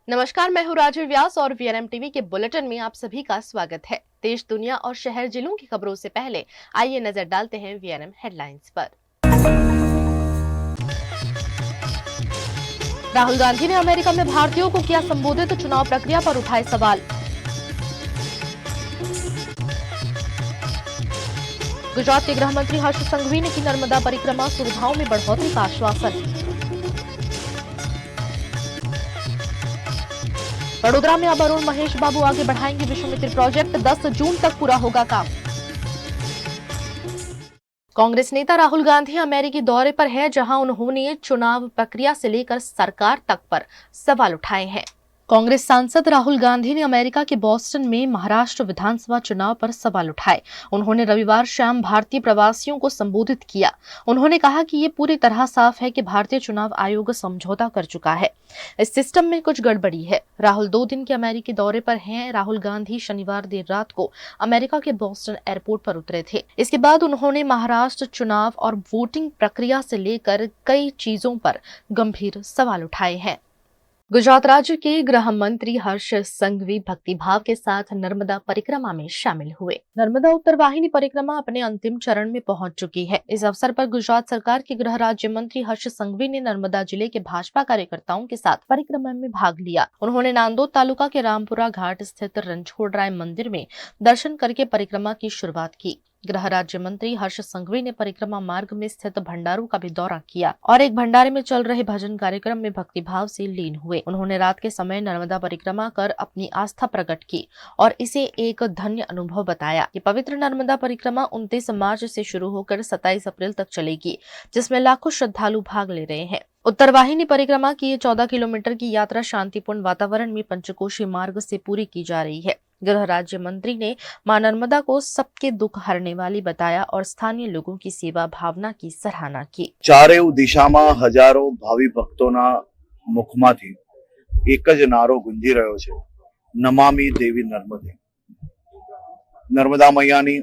नमस्कार, मैं हूँ राजीव व्यास और वीएनएम टीवी के बुलेटिन में आप सभी का स्वागत है। देश, दुनिया और शहर जिलों की खबरों से पहले आइए नजर डालते हैं वीएनएम हेडलाइंस पर। राहुल गांधी ने अमेरिका में भारतीयों को किया संबोधित, चुनाव प्रक्रिया पर उठाए सवाल। गुजरात के गृह मंत्री हर्ष संघवी ने की नर्मदा परिक्रमा, सुविधाओं में बढ़ोतरी का आश्वासन। वडोदरा में अब अरुण महेश बाबू आगे बढ़ाएंगे विश्वामित्री प्रोजेक्ट, 10 जून तक पूरा होगा काम। कांग्रेस नेता राहुल गांधी अमेरिकी दौरे पर है, जहां उन्होंने चुनाव प्रक्रिया से लेकर सरकार तक पर सवाल उठाए हैं। कांग्रेस सांसद राहुल गांधी ने अमेरिका के बॉस्टन में महाराष्ट्र विधानसभा चुनाव पर सवाल उठाए। उन्होंने रविवार शाम भारतीय प्रवासियों को संबोधित किया। उन्होंने कहा कि ये पूरी तरह साफ है कि भारतीय चुनाव आयोग समझौता कर चुका है। इस सिस्टम में कुछ गड़बड़ी है। राहुल 2 दिन के अमेरिकी दौरे पर हैं। राहुल गांधी शनिवार देर रात को अमेरिका के बॉस्टन एयरपोर्ट पर उतरे थे। इसके बाद उन्होंने महाराष्ट्र चुनाव और वोटिंग प्रक्रिया से लेकर कई चीजों पर गंभीर सवाल उठाए हैं। गुजरात राज्य के गृह मंत्री हर्ष संघवी भक्तिभाव के साथ नर्मदा परिक्रमा में शामिल हुए। नर्मदा उत्तर वाहिनी परिक्रमा अपने अंतिम चरण में पहुंच चुकी है। इस अवसर पर गुजरात सरकार के गृह राज्य मंत्री हर्ष संघवी ने नर्मदा जिले के भाजपा कार्यकर्ताओं के साथ परिक्रमा में भाग लिया। उन्होंने नांदोद तालुका के रामपुरा घाट स्थित रणछोड़राय मंदिर में दर्शन करके परिक्रमा की शुरुआत की। गृह राज्य मंत्री हर्ष संघवी ने परिक्रमा मार्ग में स्थित भंडारों का भी दौरा किया और एक भंडारे में चल रहे भजन कार्यक्रम में भक्तिभाव से लीन हुए। उन्होंने रात के समय नर्मदा परिक्रमा कर अपनी आस्था प्रकट की और इसे एक धन्य अनुभव बताया। ये पवित्र नर्मदा परिक्रमा 29 मार्च से शुरू होकर 27 अप्रैल तक चलेगी, जिसमें लाखों श्रद्धालु भाग ले रहे हैं। उत्तर वाहिनी परिक्रमा की ये 14 किलोमीटर की यात्रा शांतिपूर्ण वातावरण में पंचकोशी मार्ग से पूरी की जा रही है। गृह राज्य मंत्री ने मां नर्मदा को सबके दुख हरने वाली बताया और स्थानीय लोगों की सेवा भावना की सराहना की। चारे दिशाમાં हजारों भावी भक्तोना मुखમાંથી એક જ નારો ગુંજી રહ્યો છે, નમામી દેવી નર્મદે। નર્મદા મૈયાની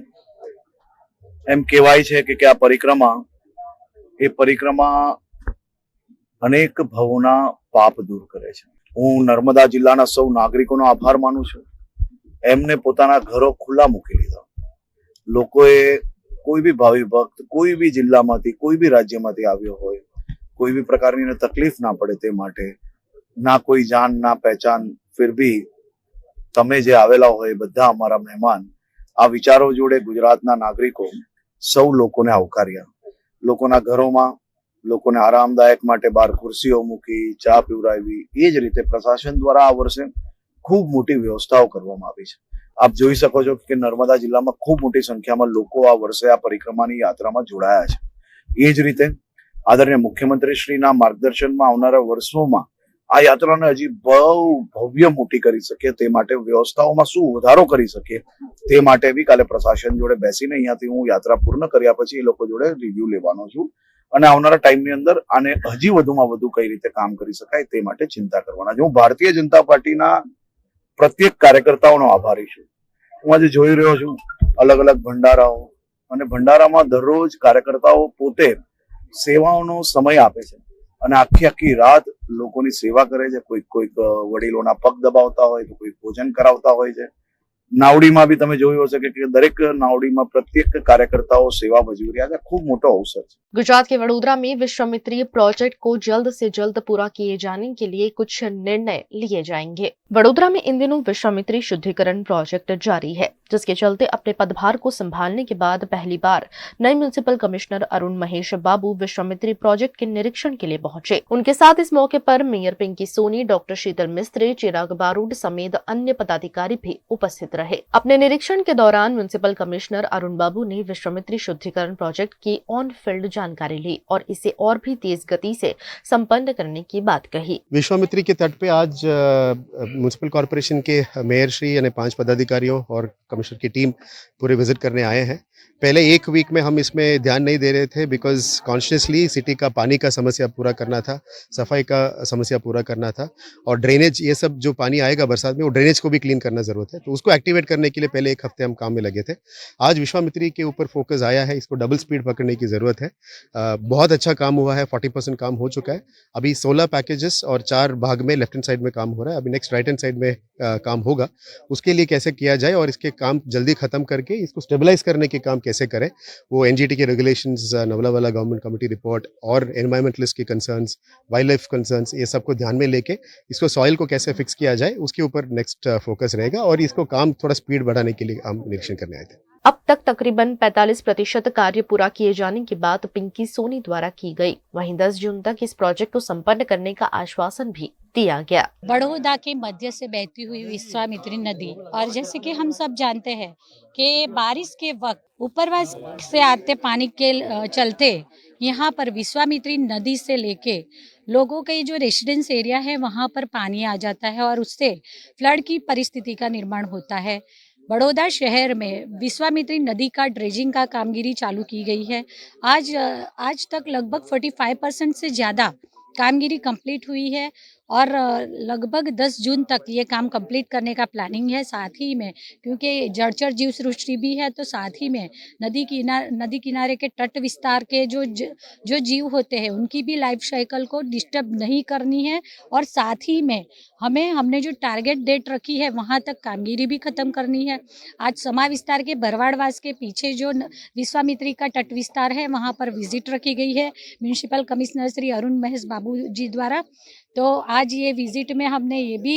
એમ કહેવાય છે કે આ પરિક્રમા અનેક ભવોના પાપ દૂર કરે છે। હું નર્મદા જિલ્લાના સૌ નાગરિકોનો આભાર માનું છું। એમને પોતાના ઘરો ખુલ્લા મૂકી લીધા। લોકોએ કોઈ બી ભાવિ ભક્ત કોઈ બી જિલ્લામાંથી કોઈ બી રાજ્યમાંથી આવ્યો હોય, કોઈ બી પ્રકારની તકલીફ ના પડે તે માટે, ના કોઈ જાન ના પહેચાન, फिर भी તમે જે આવેલા હોય બધા અમારા મહેમાન, આ વિચારો જોડે ગુજરાતના નાગરિકો સૌ લોકોને આવકાર્યા। લોકોના ઘરોમાં લોકોને આરામદાયક માટે બહાર ખુરશીઓ મૂકી, ચા પીવડાવી। એ જ રીતે પ્રશાસન દ્વારા આ વર્ષે ખૂબ મોટી વ્યવસ્થાઓ કરવામાં આવી છે। આપ જોઈ શકો છો કે નર્મદા જિલ્લામાં ખૂબ મોટી સંખ્યામાં લોકો આ વર્ષે આ પરિક્રમાની યાત્રામાં જોડાયા છે। એ જ રીતે આદરણીય મુખ્યમંત્રીશ્રીના માર્ગદર્શનમાં આવનારા વર્ષોમાં આ યાત્રાને હજી ભવ્ય મોટી કરી શકે તે માટે વ્યવસ્થાઓમાં શું વધારો કરી શકે તે માટે બી કાલે પ્રશાસન જોડે બેસીને અહીંયાથી હું યાત્રા પૂર્ણ કર્યા પછી એ લોકો જોડે રિવ્યુ લેવાનો છું અને આવનારા ટાઈમની અંદર આને હજી વધુમાં વધુ કઈ રીતે કામ કરી શકાય તે માટે ચિંતા કરવાના છું। હું ભારતીય જનતા પાર્ટીના પ્રત્યેક કાર્યકર્તાઓનો આભારી છું। હું આજે જોઈ રહ્યો છું અલગ અલગ ભંડારાઓ અને ભંડારામાં દરરોજ કાર્યકર્તાઓ પોતે સેવાઓનો સમય આપે છે અને આખી રાત લોકોની સેવા કરે છે। કોઈક વડીલોના પગ દબાવતા હોય તો કોઈ ભોજન કરાવતા હોય છે। નાવડીમાં બી તમે જોયું હશે કે દરેક નાવડીમાં પ્રત્યેક કાર્યકર્તાઓ सेवा भजवी રહ્યા છે। खूब मोटो अवसर है। गुजरात के वडोदरा में विश्वामित्री प्रोजेक्ट को जल्द से जल्द पूरा किए जाने के लिए कुछ निर्णय लिए जाएंगे। वडोदरा में इन दिनों विश्वामित्री शुद्धिकरण प्रोजेक्ट जारी है, जिसके चलते अपने पदभार को संभालने के बाद पहली बार नए म्युनिसिपल कमिश्नर अरुण महेश बाबू विश्वामित्री प्रोजेक्ट के निरीक्षण के लिए पहुंचे। उनके साथ इस मौके पर मेयर पिंकी सोनी, डॉक्टर शीतल मिस्त्री, चिराग बारूद समेत अन्य पदाधिकारी भी उपस्थित रहे। अपने निरीक्षण के दौरान म्युनिसिपल कमिश्नर अरुण बाबू ने विश्वामित्री शुद्धिकरण प्रोजेक्ट की ऑन फील्ड जानकारी ली और इसे और भी तेज गति से संपन्न करने की बात कही। विश्वामित्री के तट पे आज म्युनिसिपल कॉर्पोरेशन के मेयर श्री यानी 5 पदाधिकारियों और कमिश्नर की टीम पूरे विजिट करने आए हैं। पहले एक वीक में हम इसमें ध्यान नहीं दे रहे थे बिकॉज कॉन्शियसली सिटी का पानी का समस्या पूरा करना था, सफाई का समस्या पूरा करना था और ड्रेनेज, ये सब जो पानी आएगा बरसात में वो ड्रेनेज को भी क्लीन करना ज़रूरत है, तो उसको एक्टिवेट करने के लिए पहले एक हफ्ते हम काम में लगे थे। आज विश्वामित्री के ऊपर फोकस आया है, इसको डबल स्पीड पकड़ने की ज़रूरत है। बहुत अच्छा काम हुआ है, 40% काम हो चुका है। अभी 16 पैकेजेस और 4 भाग में लेफ्ट हैंड साइड में काम हो रहा है, अभी नेक्स्ट राइट हैंड साइड में काम होगा। उसके लिए कैसे किया जाए और इसके काम जल्दी खत्म करके इसको स्टेबलाइज करने के काम कैसे करें, वो एनजीटी के रेगुलेशंस, नवलावाला गवर्नमेंट कमेटी रिपोर्ट और एनवायरमेंटलिस्ट के कंसर्न्स, वाइल्ड लाइफ कंसर्न्स, ये सबको ध्यान में लेके इसको सॉइल को कैसे फिक्स किया जाए उसके ऊपर नेक्स्ट फोकस रहेगा और इसको काम थोड़ा स्पीड बढ़ाने के लिए हम निरीक्षण करने आए थे। अब तक तकरीबन 45% कार्य पूरा किए जाने की बात पिंकी सोनी द्वारा की गई। वहीं 10 जून तक इस प्रोजेक्ट को संपन्न करने का आश्वासन भी दिया गया। बड़ौदा के मध्य से बहती हुई विश्वामित्री नदी, और जैसे कि हम सब जानते हैं कि बारिश के वक्त ऊपरवास से आते पानी के चलते यहाँ पर विश्वामित्री नदी से लेके लोगों के जो रेसिडेंस एरिया है वहाँ पर पानी आ जाता है और उससे फ्लड की परिस्थिति का निर्माण होता है। बड़ौदा शहर में विश्वामित्री नदी का ड्रेजिंग का कामगिरी चालू की गई है। आज तक लगभग 45% से ज़्यादा कामगिरी कंप्लीट हुई है और लगभग 10 जून तक ये काम कंप्लीट करने का प्लानिंग है। साथ ही में क्योंकि जलचर जीव सृष्टि भी है, तो साथ ही में नदी किनारे के तट विस्तार के जो जीव होते हैं उनकी भी लाइफ साइकिल को डिस्टर्ब नहीं करनी है और साथ ही में हमने जो टारगेट डेट रखी है वहाँ तक कामगिरी भी खत्म करनी है। आज समा विस्तार के भरवाड़वास के पीछे जो विश्वामित्री का तट विस्तार है वहाँ पर विजिट रखी गई है म्यूनिसिपल कमिश्नर श्री अरुण महेश बाबू जी द्वारा। तो आज ये विजिट में हमने ये भी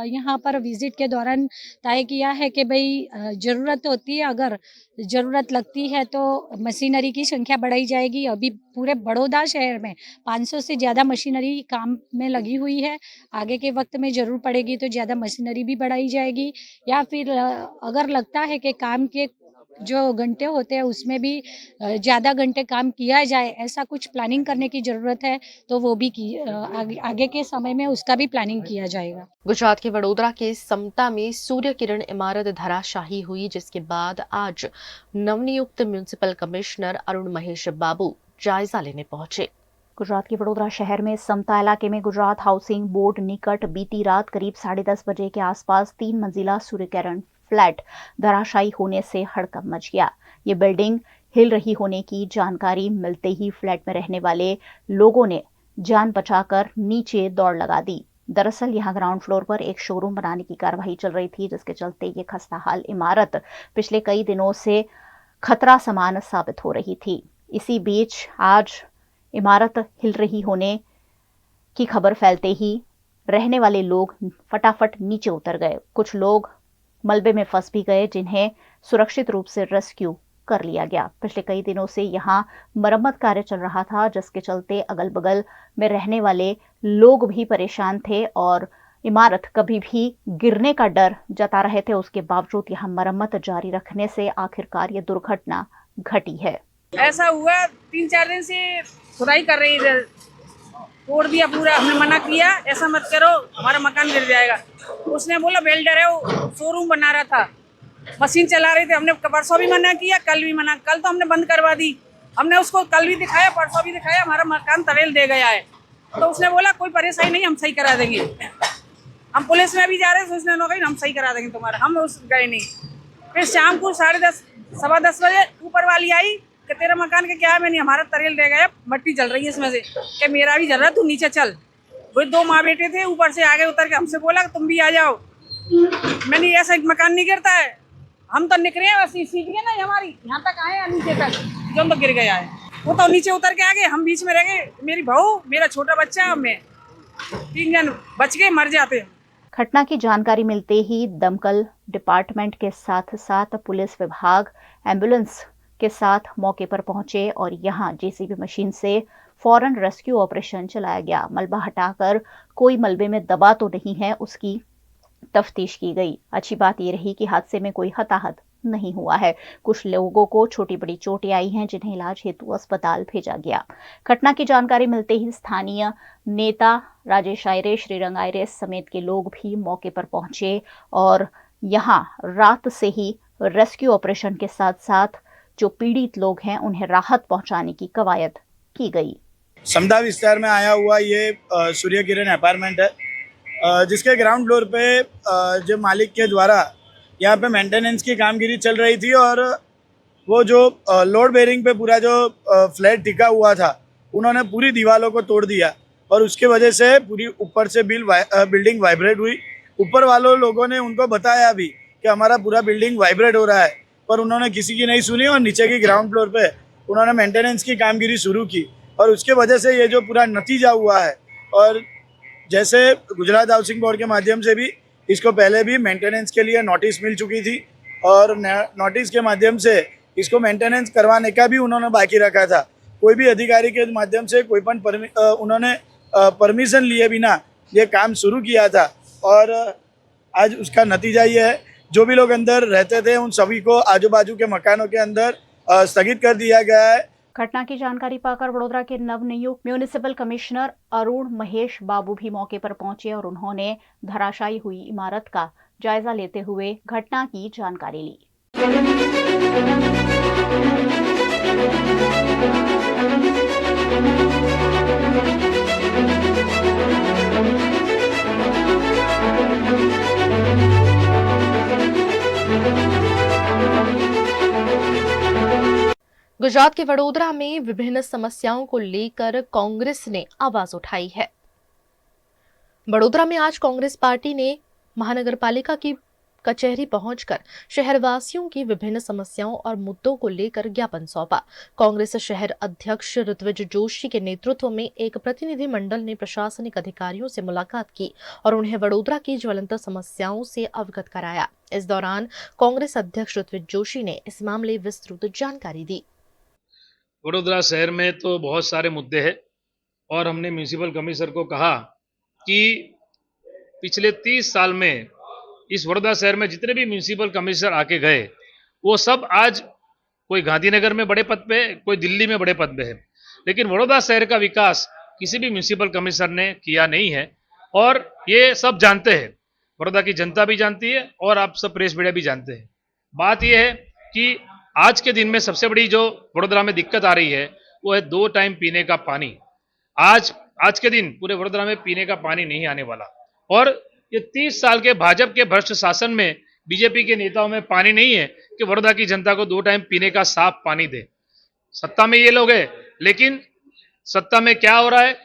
यहाँ पर विजिट के दौरान तय किया है कि भाई ज़रूरत होती है, अगर ज़रूरत लगती है तो मशीनरी की संख्या बढ़ाई जाएगी। अभी पूरे बड़ौदा शहर में 500 से ज़्यादा मशीनरी काम में लगी हुई है। आगे के वक्त में ज़रूर पड़ेगी तो ज़्यादा मशीनरी भी बढ़ाई जाएगी, या फिर अगर लगता है कि काम के जो घंटे होते हैं उसमें भी ज़्यादा घंटे काम किया जाए, ऐसा कुछ प्लानिंग करने की ज़रूरत है तो वो भी आगे के समय में उसका भी प्लानिंग किया जाएगा। गुजरात के वडोदरा के समता में सूर्य किरण इमारत धराशाही हुई, जिसके बाद आज नवनियुक्त म्युनिसिपल कमिश्नर अरुण महेश बाबू जायजा लेने पहुंचे। गुजरात के वडोदरा शहर में समता इलाके में गुजरात हाउसिंग बोर्ड निकट बीती रात करीब 10:30 बजे के आसपास 3 मंजिला सूर्य किरण फ्लैट धराशायी होने से हड़कंप मच गया। ये बिल्डिंग हिल रही होने की जानकारी मिलते ही फ्लैट में रहने वाले लोगों ने जान बचाकर नीचे दौड़ लगा दी। दरअसल यहां ग्राउंड फ्लोर पर एक शोरूम बनाने की कार्रवाई चल रही थी, जिसके चलते ये खस्ताहाल इमारत पिछले कई दिनों से खतरा समान साबित हो रही थी। इसी बीच आज इमारत हिल रही होने की खबर फैलते ही रहने वाले लोग फटाफट नीचे उतर गए। कुछ लोग मलबे में फंस भी गए, जिन्हें सुरक्षित रूप से रेस्क्यू कर लिया गया। पिछले कई दिनों से यहाँ मरम्मत कार्य चल रहा था, जिसके चलते अगल बगल में रहने वाले लोग भी परेशान थे और इमारत कभी भी गिरने का डर जता रहे थे। उसके बावजूद यहाँ मरम्मत जारी रखने से आखिरकार ये दुर्घटना घटी है। ऐसा हुआ 3-4 दिन से खुदाई कर रही है, तोड़ दिया पूरा। हमने मना किया ऐसा मत करो हमारा मकान गिर जाएगा। उसने बोला वेल्डर है, वो शोरूम बना रहा था, मशीन चला रहे थे। हमने परसों भी मना किया, कल भी मना, कल तो हमने बंद करवा दी। हमने उसको कल भी दिखाया, परसों भी दिखाया, हमारा मकान तवेल दे गया है। तो उसने बोला कोई परेशानी नहीं, हम सही करा देंगे। हम पुलिस में भी जा रहे थे, उसने कहा हम सही करा देंगे तुम्हारा। हम उस गए नहीं। फिर शाम को 10:30 सवा 10 बजे ऊपर वाली आई कि तेरा मकान के क्या है? मैंने हमारा तरेल दे गया, मट्टी जल रही है इसमें से, कि मेरा भी जल रहा है, तू नीचे चल। वो 2 माँ बेटे थे, ऊपर से आगे उतर के हमसे बोला कि तुम भी आ जाओ। मैंने ऐसा मकान नहीं गिरता है, हम तो निकले हैं, सीढ़ियाँ ना हमारी यहाँ तक आए हैं नीचे तक, जो तो गिर गया है। वो तो नीचे उतर के आ गए, हम बीच में रह गए। मेरी बहू, मेरा छोटा बच्चा, मैं 3 जन बच गए, मर जाते। घटना की जानकारी मिलते ही दमकल डिपार्टमेंट के साथ साथ पुलिस विभाग एम्बुलेंस के साथ मौके पर पहुंचे और यहां जेसीबी मशीन से फौरन रेस्क्यू ऑपरेशन चलाया गया। मलबा हटाकर कोई मलबे में दबा तो नहीं है, उसकी तफ्तीश की गई। अच्छी बात यह रही कि हादसे में कोई हताहत नहीं हुआ है। कुछ लोगों को छोटी बड़ी चोटें आई हैं, जिन्हें इलाज हेतु अस्पताल भेजा गया। घटना की जानकारी मिलते ही स्थानीय नेता राजेश आयरे, श्रीरंग आयरे समेत के लोग भी मौके पर पहुंचे और यहां रात से ही रेस्क्यू ऑपरेशन के साथ साथ जो पीड़ित लोग हैं उन्हें राहत पहुंचाने की कवायद की गई। समदा विस्तार में आया हुआ ये सूर्य किरण अपार्टमेंट है, जिसके ग्राउंड फ्लोर पे जो मालिक के द्वारा यहाँ पे मेंटेनेंस की कामगिरी चल रही थी और वो जो लोड बेरिंग पे पूरा जो फ्लैट टिका हुआ था उन्होंने पूरी दीवारों को तोड़ दिया और उसके वजह से पूरी ऊपर से बिल्डिंग वाइब्रेट हुई। ऊपर वालों लोगों ने उनको बताया भी कि हमारा पूरा बिल्डिंग वाइब्रेट हो रहा है, पर उन्होंने किसी की नहीं सुनी और नीचे की ग्राउंड फ्लोर पे उन्होंने मेंटेनेंस की कामगिरी शुरू की और उसके वजह से ये जो पूरा नतीजा हुआ है। और जैसे गुजरात हाउसिंग बोर्ड के माध्यम से भी इसको पहले भी मेंटेनेंस के लिए नोटिस मिल चुकी थी और नोटिस के माध्यम से इसको मेंटेनेंस करवाने का भी उन्होंने बाकी रखा था। कोई भी अधिकारी के माध्यम से कोई पण उन्होंने परमिशन लिए बिना ये काम शुरू किया था और आज उसका नतीजा ये है, जो भी लोग अंदर रहते थे उन सभी को आजू बाजू के मकानों के अंदर स्थगित कर दिया गया है। घटना की जानकारी पाकर वडोदरा के नवनियुक्त म्यूनिसिपल कमिश्नर अरुण महेश बाबू भी मौके पर पहुंचे और उन्होंने धराशायी हुई इमारत का जायजा लेते हुए घटना की जानकारी ली। गुजरात के वडोदरा में विभिन्न समस्याओं को लेकर कांग्रेस ने आवाज उठाई है। वडोदरा में आज कांग्रेस पार्टी ने महानगरपालिका की कचहरी पहुंचकर शहरवासियों की विभिन्न समस्याओं और मुद्दों को लेकर ज्ञापन सौंपा। कांग्रेस शहर अध्यक्ष ऋत्विज जोशी के नेतृत्व में एक प्रतिनिधि मंडल ने प्रशासनिक अधिकारियों से मुलाकात की और उन्हें वडोदरा की ज्वलंत समस्याओं से अवगत कराया। इस दौरान कांग्रेस अध्यक्ष ऋत्विज जोशी ने इस मामले विस्तृत जानकारी दी। वडोदरा शहर में तो बहुत सारे मुद्दे हैं और हमने म्यूनिसिपल कमिश्नर को कहा कि पिछले 30 साल में इस वडोदरा शहर में जितने भी म्यूनिसिपल कमिश्नर आके गए वो सब आज कोई गांधीनगर में बड़े पद पे, कोई दिल्ली में बड़े पद पे है, लेकिन वडोदरा शहर का विकास किसी भी म्यूनिसिपल कमिश्नर ने किया नहीं है और ये सब जानते हैं। वडोदरा की जनता भी जानती है और आप सब प्रेस मीडिया भी जानते हैं। बात यह है कि आज के दिन में सबसे बड़ी जो वडोदरा में दिक्कत आ रही है वो है 2 टाइम पीने का पानी। आज के दिन पूरे वडोदरा में पीने का पानी नहीं आने वाला और ये 30 साल के भाजपा के भ्रष्ट शासन में बीजेपी के नेताओं में पानी नहीं है कि वडोदरा की जनता को 2 टाइम पीने का साफ पानी दे। सत्ता में ये लोग हैं, लेकिन सत्ता में क्या हो रहा है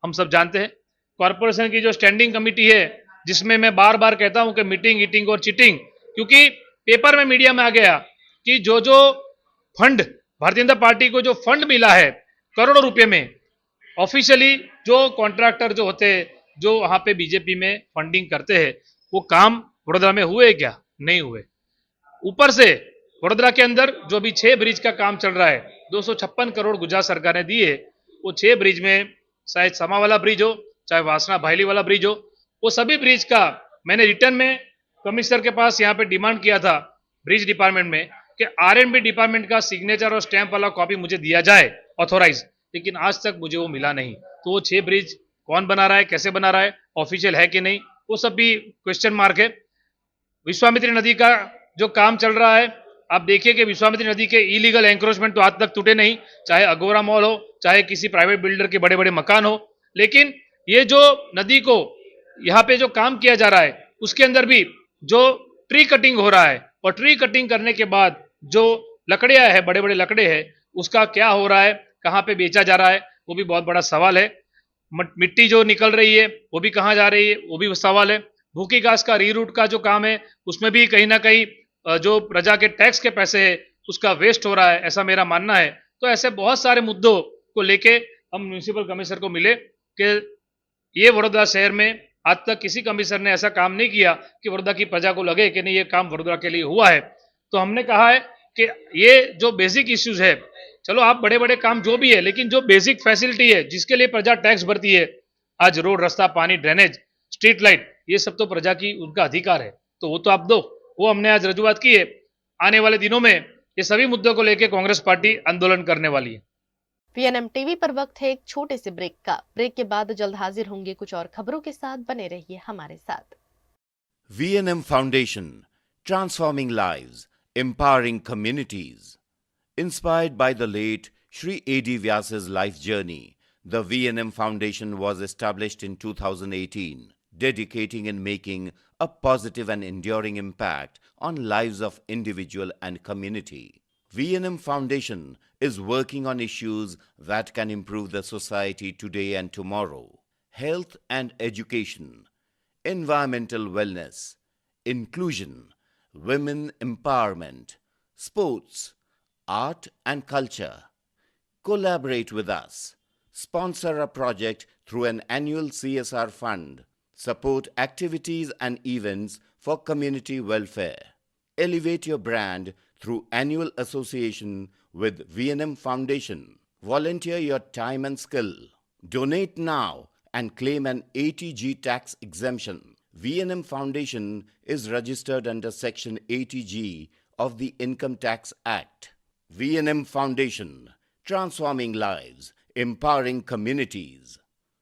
हम सब जानते हैं। कॉर्पोरेशन की जो स्टैंडिंग कमेटी है, जिसमें मैं बार बार कहता हूं कि मीटिंग ईटिंग और चीटिंग, क्योंकि पेपर में मीडिया में आ गया कि जो फंड भारतीय जनता पार्टी को जो फंड मिला है करोड़ों रुपए में, ऑफिशियली जो कॉन्ट्रैक्टर जो होते हैं जो वहां पे बीजेपी में फंडिंग करते हैं वो काम वडोदरा में हुए क्या? नहीं हुए। ऊपर से वडोदरा के अंदर जो भी 6 ब्रिज का काम चल रहा है 256 करोड़ गुजरात सरकार ने दिए। वो 6 ब्रिज में चाहे समा वाला ब्रिज हो चाहे वासना भाईली वाला ब्रिज हो, वो सभी ब्रिज का मैंने रिटर्न में कमिश्नर के पास यहाँ पे डिमांड किया था ब्रिज डिपार्टमेंट में कि R&B डिपार्टमेंट का सिग्नेचर और स्टैंप वाला कॉपी मुझे दिया जाए ऑथोराइज, लेकिन आज तक मुझे वो मिला नहीं। तो वो 6 ब्रिज कौन बना रहा है, कैसे बना रहा है, ऑफिशियल है कि नहीं, वो सब भी क्वेश्चन मार्क है। विश्वामित्री नदी का जो काम चल रहा है, आप देखिए कि विश्वामित्री नदी के इलीगल एंक्रोचमेंट तो आज तक टूटे नहीं, चाहे अगोरा मॉल हो चाहे किसी प्राइवेट बिल्डर के बड़े बड़े मकान हो, लेकिन ये जो नदी को यहाँ पे जो काम किया जा रहा है उसके अंदर भी जो ट्री कटिंग हो रहा है और ट्री कटिंग करने के बाद जो लकड़ियां है, बड़े बड़े लकड़े हैं, उसका क्या हो रहा है, कहाँ पे बेचा जा रहा है, वो भी बहुत बड़ा सवाल है। मिट्टी जो निकल रही है वो भी कहाँ जा रही है, वो भी सवाल है। भूखी घास का रीरूट का जो काम है उसमें भी कहीं ना कहीं जो प्रजा के टैक्स के पैसे है उसका वेस्ट हो रहा है, ऐसा मेरा मानना है। तो ऐसे बहुत सारे मुद्दों को लेके हम म्यूनिसिपल कमिश्नर को मिले कि ये वडोदरा शहर में आज तक किसी कमिश्नर ने ऐसा काम नहीं किया कि वडोदरा की प्रजा को लगे कि नहीं ये काम वडोदरा के लिए हुआ है। तो हमने कहा है कि ये जो बेसिक इश्यूज है, चलो आप बड़े बड़े काम जो भी है, लेकिन जो बेसिक फैसिलिटी है जिसके लिए प्रजा टैक्स भरती है, आज रोड, रास्ता, पानी, ड्रेनेज, स्ट्रीट लाइट, ये सब तो प्रजा की उनका अधिकार है, तो वो तो आप दो। वो हमने आज रजूआत की है। आने वाले दिनों में ये सभी मुद्दों को लेकर कांग्रेस पार्टी आंदोलन करने वाली है। VNM टीवी पर वक्त है एक छोटे से ब्रेक का। ब्रेक के बाद जल्द हाजिर होंगे कुछ और खबरों के साथ, बने रहिए हमारे साथ। VNM Foundation, transforming lives, empowering communities. Inspired by the late Sri A.D. Vyas's life journey, the V&M Foundation was established in 2018, dedicating and making a positive and enduring impact on lives of individual and community. V&M Foundation is working on issues that can improve the society today and tomorrow: health and education, environmental wellness, inclusion, women empowerment, sports, art and culture. Collaborate with us. Sponsor a project through an annual CSR fund. Support activities and events for community welfare. Elevate your brand through annual association with V&M Foundation. Volunteer your time and skill. Donate now and claim an ATG tax exemption. V&M Foundation is registered under Section 80G of the Income Tax Act. V&M Foundation, transforming lives, empowering communities.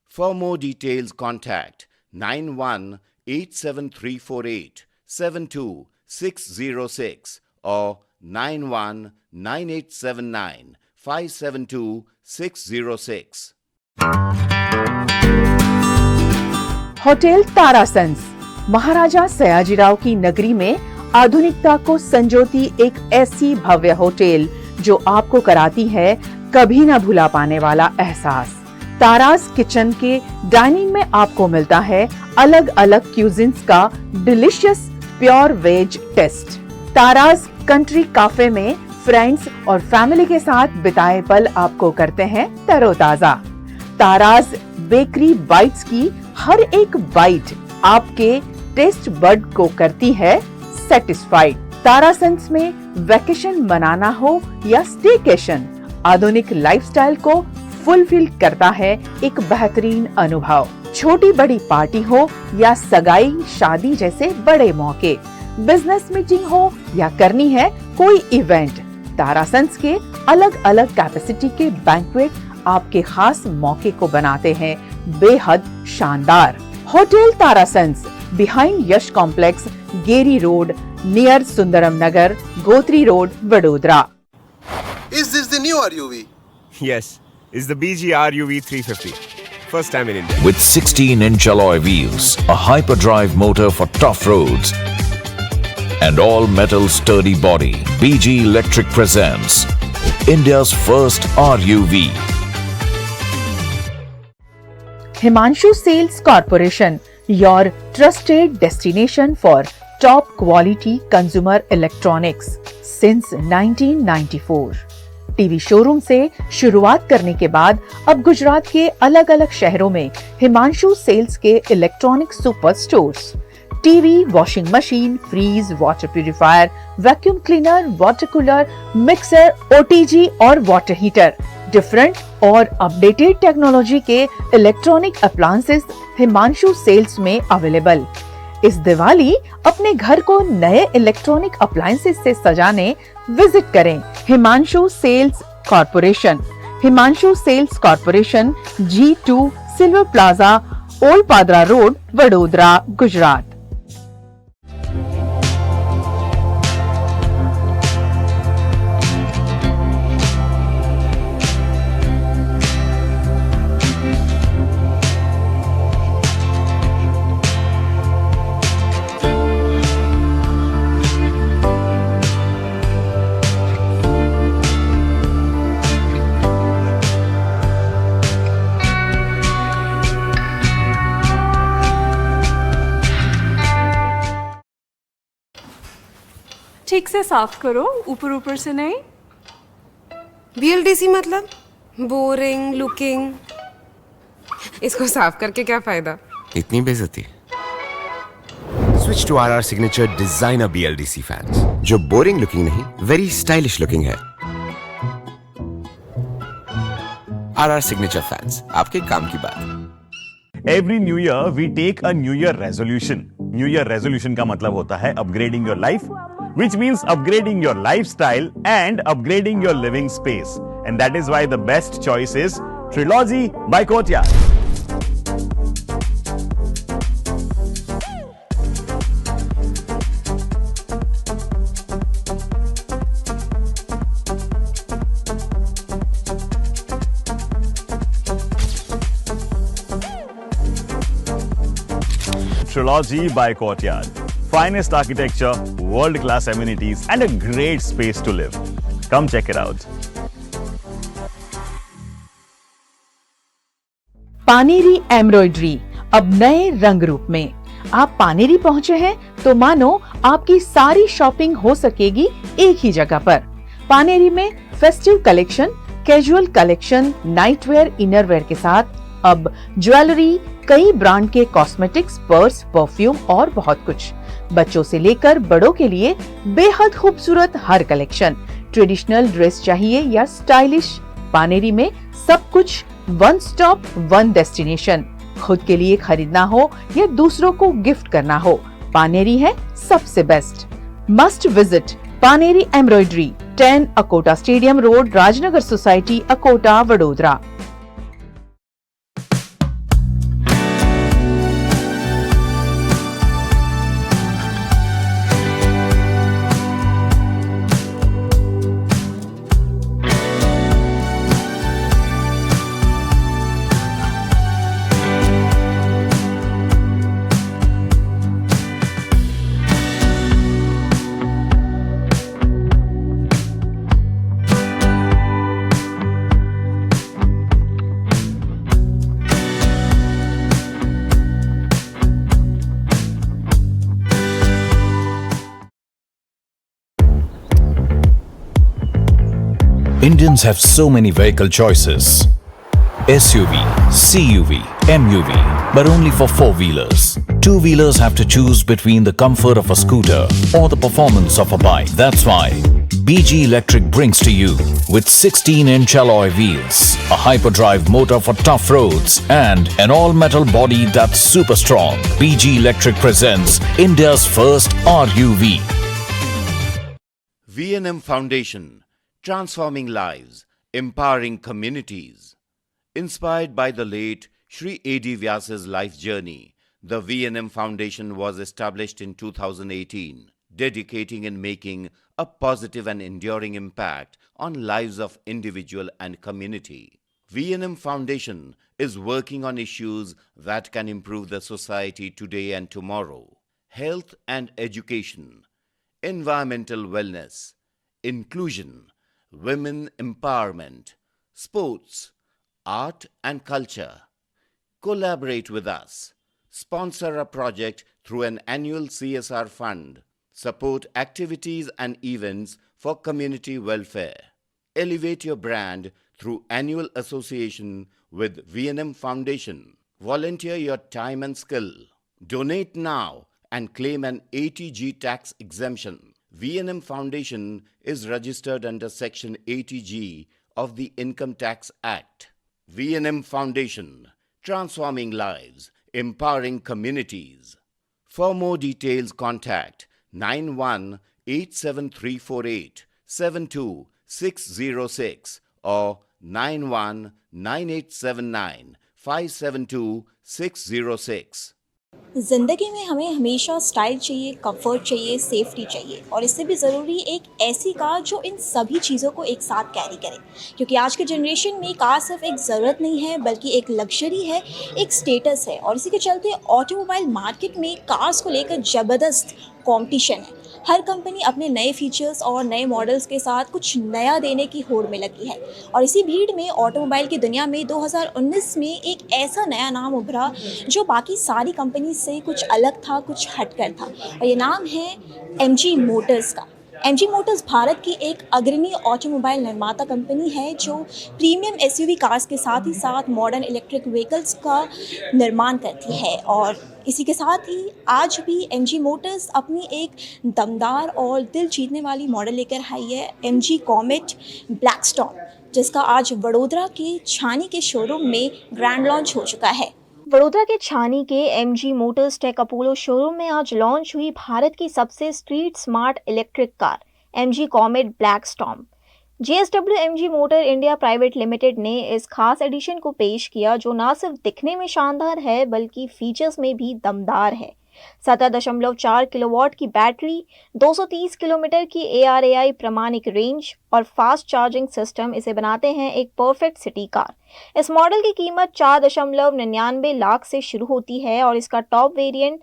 For more details, contact 918734872606 or 919879572606. Hotel तारासंस महाराजा सयाजीराव की नगरी में आधुनिकता को संजोती एक ऐसी भव्य hotel जो आपको कराती है कभी न भुला पाने वाला एहसास। ताराज किचन के डाइनिंग में आपको मिलता है अलग अलग क्यूजिन्स का delicious pure veg taste. Tara's country cafe में फ्रेंड्स और फैमिली के साथ बिताए पल आपको करते हैं तरोताजा। ताराज बेकरी बाइट्स की हर एक बाइट आपके टेस्ट बड को करती है सेटिस्फाइड। तारासंस में वेकेशन मनाना हो या स्टेकेशन, आधुनिक लाइफस्टाइल को फुलफिल करता है एक बेहतरीन अनुभव। छोटी बड़ी पार्टी हो या सगाई शादी जैसे बड़े मौके, बिजनेस मीटिंग हो या करनी है कोई इवेंट, तारासंस के अलग अलग कैपेसिटी के बैंक्वेट आपके खास मौके को बनाते हैं बेहद शानदार। Hotel Tarasons behind Yash complex, Geri road, near Sundaram Nagar, Gotri road, Vadodara. Is this the new RUV? Yes, it's the BG RUV 350. First time in India. With 16-inch alloy wheels, a hyperdrive motor for tough roads, and all-metal sturdy body, BG Electric presents India's first RUV. Himanshu Sales Corporation, your trusted destination for top quality consumer electronics since 1994. TV showroom से शुरुआत करने के बाद अब गुजरात के अलग अलग शहरों में हिमांशु सेल्स के electronic super stores, TV, washing machine, fridge, water purifier, vacuum cleaner, water cooler, mixer, OTG और वाटर हीटर, डिफरेंट और अपडेटेड टेक्नोलॉजी के इलेक्ट्रॉनिक अप्लायंसेस हिमांशु सेल्स में अवेलेबल। इस दिवाली अपने घर को नए इलेक्ट्रॉनिक अप्लायंसेस से सजाने विजिट करें Himanshu sales corporation. Himanshu sales corporation, G2 silver plaza, old Padra road, Vadodara, Gujarat. ठीक से साफ करो, ऊपर ऊपर से नहीं। BLDC मतलब बोरिंग लुकिंग, इसको साफ करके क्या फायदा? इतनी बेइज्जती। Switch to RR Signature Designer BLDC fans, जो बोरिंग लुकिंग नहीं, वेरी स्टाइलिश लुकिंग है। RR Signature fans, आपके काम की बात। Every new year we take a New Year resolution. New Year resolution का मतलब होता है upgrading your life, which means upgrading your lifestyle and upgrading your living space. And that is why the best choice is Trilogy by Courtyard. Trilogy by Courtyard. Finest architecture, world-class amenities, and a great space to live. Come check it out. Paneri embroidery अब नए रंग रूप में। आप पानेरी पहुंचे हैं तो मानो आपकी सारी शॉपिंग हो सकेगी एक ही जगह पर। पानेरी में festive collection, casual collection, nightwear, innerwear के साथ अब ज्वेलरी, कई ब्रांड के कॉस्मेटिक्स, पर्स, परफ्यूम और बहुत कुछ। बच्चों से लेकर बड़ों के लिए बेहद खूबसूरत हर कलेक्शन। ट्रेडिशनल ड्रेस चाहिए या स्टाइलिश, पानेरी में सब कुछ वन स्टॉप वन डेस्टिनेशन। खुद के लिए खरीदना हो या दूसरों को गिफ्ट करना हो, पानेरी है सबसे best. Must visit Paneri embroidery, 10 Akota stadium road, Rajnagar society, Akota, Vadodara. Indians have so many vehicle choices. SUV, CUV, MUV, but only for four-wheelers. Two-wheelers have to choose between the comfort of a scooter or the performance of a bike. That's why BG Electric brings to you with 16-inch alloy wheels, a hyperdrive motor for tough roads, and an all-metal body that's super strong. BG Electric presents India's first RUV. V&M Foundation, transforming lives, empowering communities. Inspired by the late Shri A.D. Vyas's life journey, the V&M Foundation was established in 2018, dedicating and making a positive and enduring impact on lives of individual and community. V&M Foundation is working on issues that can improve the society today and tomorrow. Health and education, environmental wellness, inclusion, women empowerment, sports, art and culture. Collaborate with us. Sponsor a project through an annual CSR fund. Support activities and events for community welfare. Elevate your brand through annual association with V&M Foundation. Volunteer your time and skill. Donate now and claim an ATG tax exemption. V&M Foundation is registered under Section 80G of the Income Tax Act. V&M Foundation, transforming lives, empowering communities. For more details, contact 918734872606 or 919879572606. ज़िंदगी में हमें हमेशा style चाहिए, comfort चाहिए, safety चाहिए और इससे भी ज़रूरी एक ऐसी कार जो इन सभी चीज़ों को एक साथ कैरी करे, क्योंकि आज के जनरेशन में कार सिर्फ एक ज़रूरत नहीं है बल्कि एक लग्जरी है, एक स्टेटस है। और इसी के चलते ऑटोमोबाइल मार्केट में कार्स को लेकर ज़बरदस्त कंपटीशन है। हर कंपनी अपने नए फीचर्स और नए मॉडल्स के साथ कुछ नया देने की होड़ में लगी है और इसी भीड़ में ऑटोमोबाइल की दुनिया में 2019 में एक ऐसा नया नाम उभरा जो बाकी सारी कंपनी से कुछ अलग था, कुछ हटकर था और ये नाम है MG मोटर्स का। MG मोटर्स भारत की एक अग्रणी ऑटोमोबाइल निर्माता कंपनी है जो प्रीमियम SUV कार्स के साथ ही साथ मॉडर्न इलेक्ट्रिक व्हीकल्स का निर्माण करती है और इसी के साथ ही आज भी MG मोटर्स अपनी एक दमदार और दिल जीतने वाली मॉडल लेकर आई है MG कॉमेट ब्लैक स्टॉर्म, जिसका आज वडोदरा के छानी के शोरूम में ग्रैंड लॉन्च हो चुका है। वडोदरा के छानी के MG motors tech Apollo showroom में आज लॉन्च हुई भारत की सबसे street smart electric car MG comet black storm. JSW MG motor India private limited ने इस खास एडिशन को पेश किया जो न सिर्फ दिखने में शानदार है बल्कि फीचर्स में भी दमदार है। 17.4 किलोवाट की बैटरी, 230 किलोमीटर की ARAI प्रमाणिक रेंज और फास्ट चार्जिंग सिस्टम इसे बनाते हैं एक परफेक्ट सिटी कार। इस मॉडल की कीमत 4.99 लाख से शुरू होती है और इसका टॉप वेरिएंट